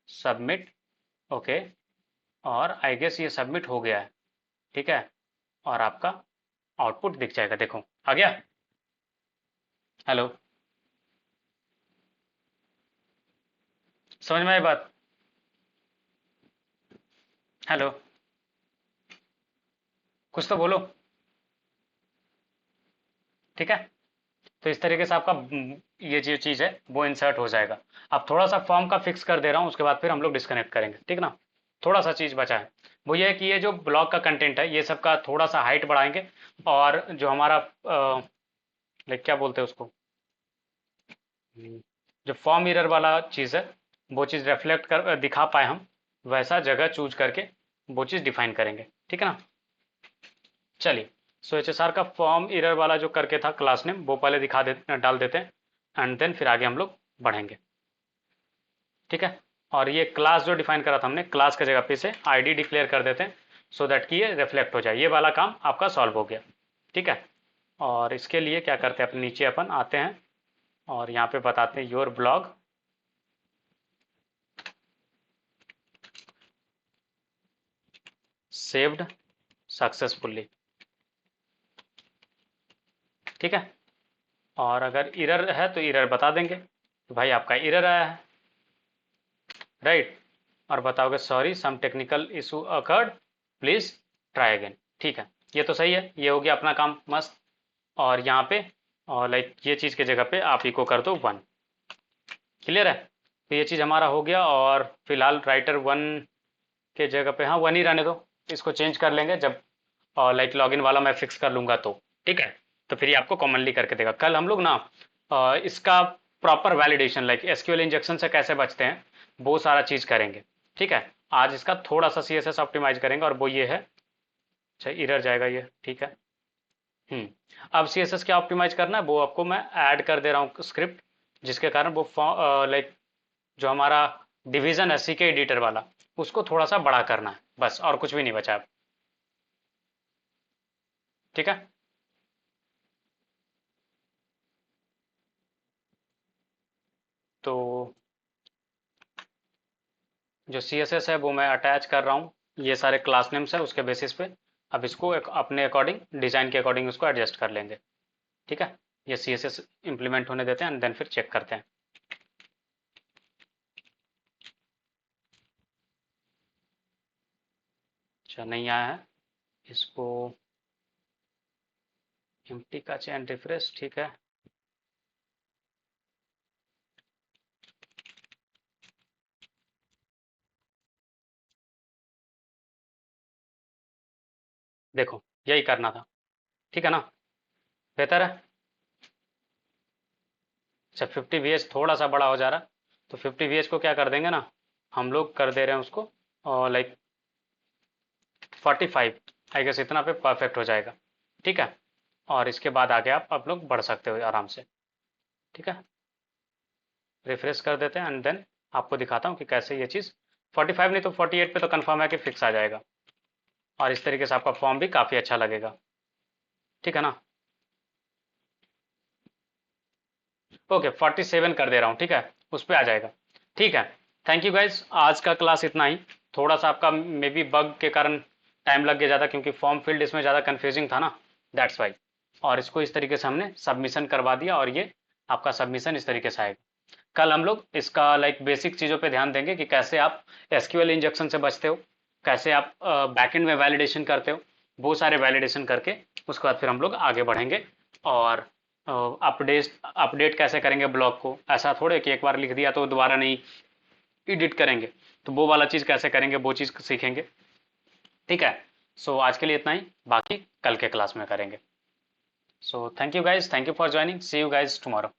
submit. ओके, और आई गेस ये सबमिट हो गया है। ठीक है, और आपका आउटपुट दिख जाएगा, देखो आ गया। हेलो, समझ में आई बात? हेलो, कुछ तो बोलो। ठीक है, तो इस तरीके से आपका ये जो चीज़ है वो इंसर्ट हो जाएगा। अब थोड़ा सा फॉर्म का फिक्स कर दे रहा हूँ, उसके बाद फिर हम लोग डिस्कनेक्ट करेंगे, ठीक ना। थोड़ा सा चीज़ बचा है, वो ये है कि ये जो ब्लॉग का कंटेंट है ये सब का थोड़ा सा हाइट बढ़ाएंगे, और जो हमारा लाइक क्या बोलते हैं उसको, जो फॉर्म मिरर वाला चीज़ है वो चीज़ रिफ्लेक्ट कर दिखा पाए हम, वैसा जगह चूज करके वो चीज़ डिफाइन करेंगे, ठीक है ना। चलिए, सो HSR का फॉर्म एरर वाला जो करके था क्लास नेम वो पहले दिखा दे डाल देते हैं, एंड देन फिर आगे हम लोग बढ़ेंगे, ठीक है। और ये क्लास जो डिफाइन करा था हमने, क्लास की जगह पे से आईडी डिक्लेयर कर देते हैं, सो दैट कि ये रिफ्लेक्ट हो जाए, ये वाला काम आपका सॉल्व हो गया, ठीक है। और इसके लिए क्या करते हैं, अपने नीचे अपन आते हैं और यहाँ पे बताते हैं योर ब्लॉग सेव्ड सक्सेसफुली, ठीक है। और अगर एरर है तो एरर बता देंगे तो भाई आपका एरर आया है, राइट। और बताओगे sorry some technical issue occurred, please try again, ठीक है। ये तो सही है, ये हो गया अपना काम मस्त। और यहाँ पे और लाइक ये चीज़ की जगह पे आप इको कर दो 1, क्लियर है। तो ये चीज़ हमारा हो गया, और फिलहाल राइटर 1 के जगह पे हाँ 1 ही रहने दो, इसको चेंज कर लेंगे जब लाइक लॉगिन वाला मैं फिक्स कर लूंगा तो, ठीक है। तो फिर ये आपको कॉमनली करके देगा। कल हम लोग ना इसका proper validation like SQL injection से कैसे बचते हैं वो सारा चीज़ करेंगे, ठीक है। आज इसका थोड़ा सा CSS ऑप्टिमाइज करेंगे, और वो ये है, अच्छा इरर जाएगा ये, ठीक है। अब CSS क्या ऑप्टिमाइज करना है वो आपको मैं ऐड कर दे रहा हूँ स्क्रिप्ट, जिसके कारण वो लाइक जो हमारा डिवीजन है CK एडिटर वाला, उसको थोड़ा सा बड़ा करना है, बस और कुछ भी नहीं बचा अब, ठीक है। तो जो CSS है वो मैं अटैच कर रहा हूँ, ये सारे क्लास नेम्स है उसके बेसिस पे। अब इसको अपने अकॉर्डिंग डिज़ाइन के अकॉर्डिंग उसको एडजस्ट कर लेंगे, ठीक है। ये CSS इम्प्लीमेंट होने देते हैं एंड देन फिर चेक करते हैं। अच्छा नहीं आया है, इसको एम्प्टी का चैन रिफ्रेश, ठीक है। देखो यही करना था, ठीक है ना, बेहतर है। अच्छा 50 VH थोड़ा सा बड़ा हो जा रहा है, तो 50 VH को क्या कर देंगे ना, हम लोग कर दे रहे हैं उसको और लाइक 45, आई गेस इतना पे परफेक्ट हो जाएगा, ठीक है। और इसके बाद आगे आप लोग बढ़ सकते हो आराम से, ठीक है। रिफ्रेश कर देते हैं एंड देन आपको दिखाता हूँ कि कैसे ये चीज़ 45 नहीं तो 48 पे तो कंफर्म है कि फिक्स आ जाएगा, और इस तरीके से आपका फॉर्म भी काफ़ी अच्छा लगेगा, ठीक है ना। ओके 47 कर दे रहा हूँ, ठीक है, उस पर आ जाएगा, ठीक है। थैंक यू गाइज, आज का क्लास इतना ही। थोड़ा सा आपका मे बी बग के कारण टाइम लग गया ज़्यादा, क्योंकि फॉर्म फील्ड इसमें ज़्यादा कन्फ्यूजिंग था ना, दैट्स वाई। और इसको इस तरीके से हमने सबमिशन करवा दिया, और ये आपका सबमिशन इस तरीके से आएगा। कल हम लोग इसका लाइक बेसिक चीज़ों पे ध्यान देंगे कि कैसे आप SQL इंजेक्शन से बचते हो, कैसे आप बैकएंड में वैलिडेशन करते हो, वो सारे वैलिडेशन करके उसके बाद फिर हम लोग आगे बढ़ेंगे। और अपडेट अपडेट कैसे करेंगे ब्लॉग को, ऐसा थोड़े कि एक बार लिख दिया तो दोबारा नहीं एडिट करेंगे, तो वो वाला चीज़ कैसे करेंगे वो चीज़ सीखेंगे, ठीक है। सो आज के लिए इतना ही, बाकी कल के क्लास में करेंगे। So thank you guys, thank you for joining, see you guys tomorrow.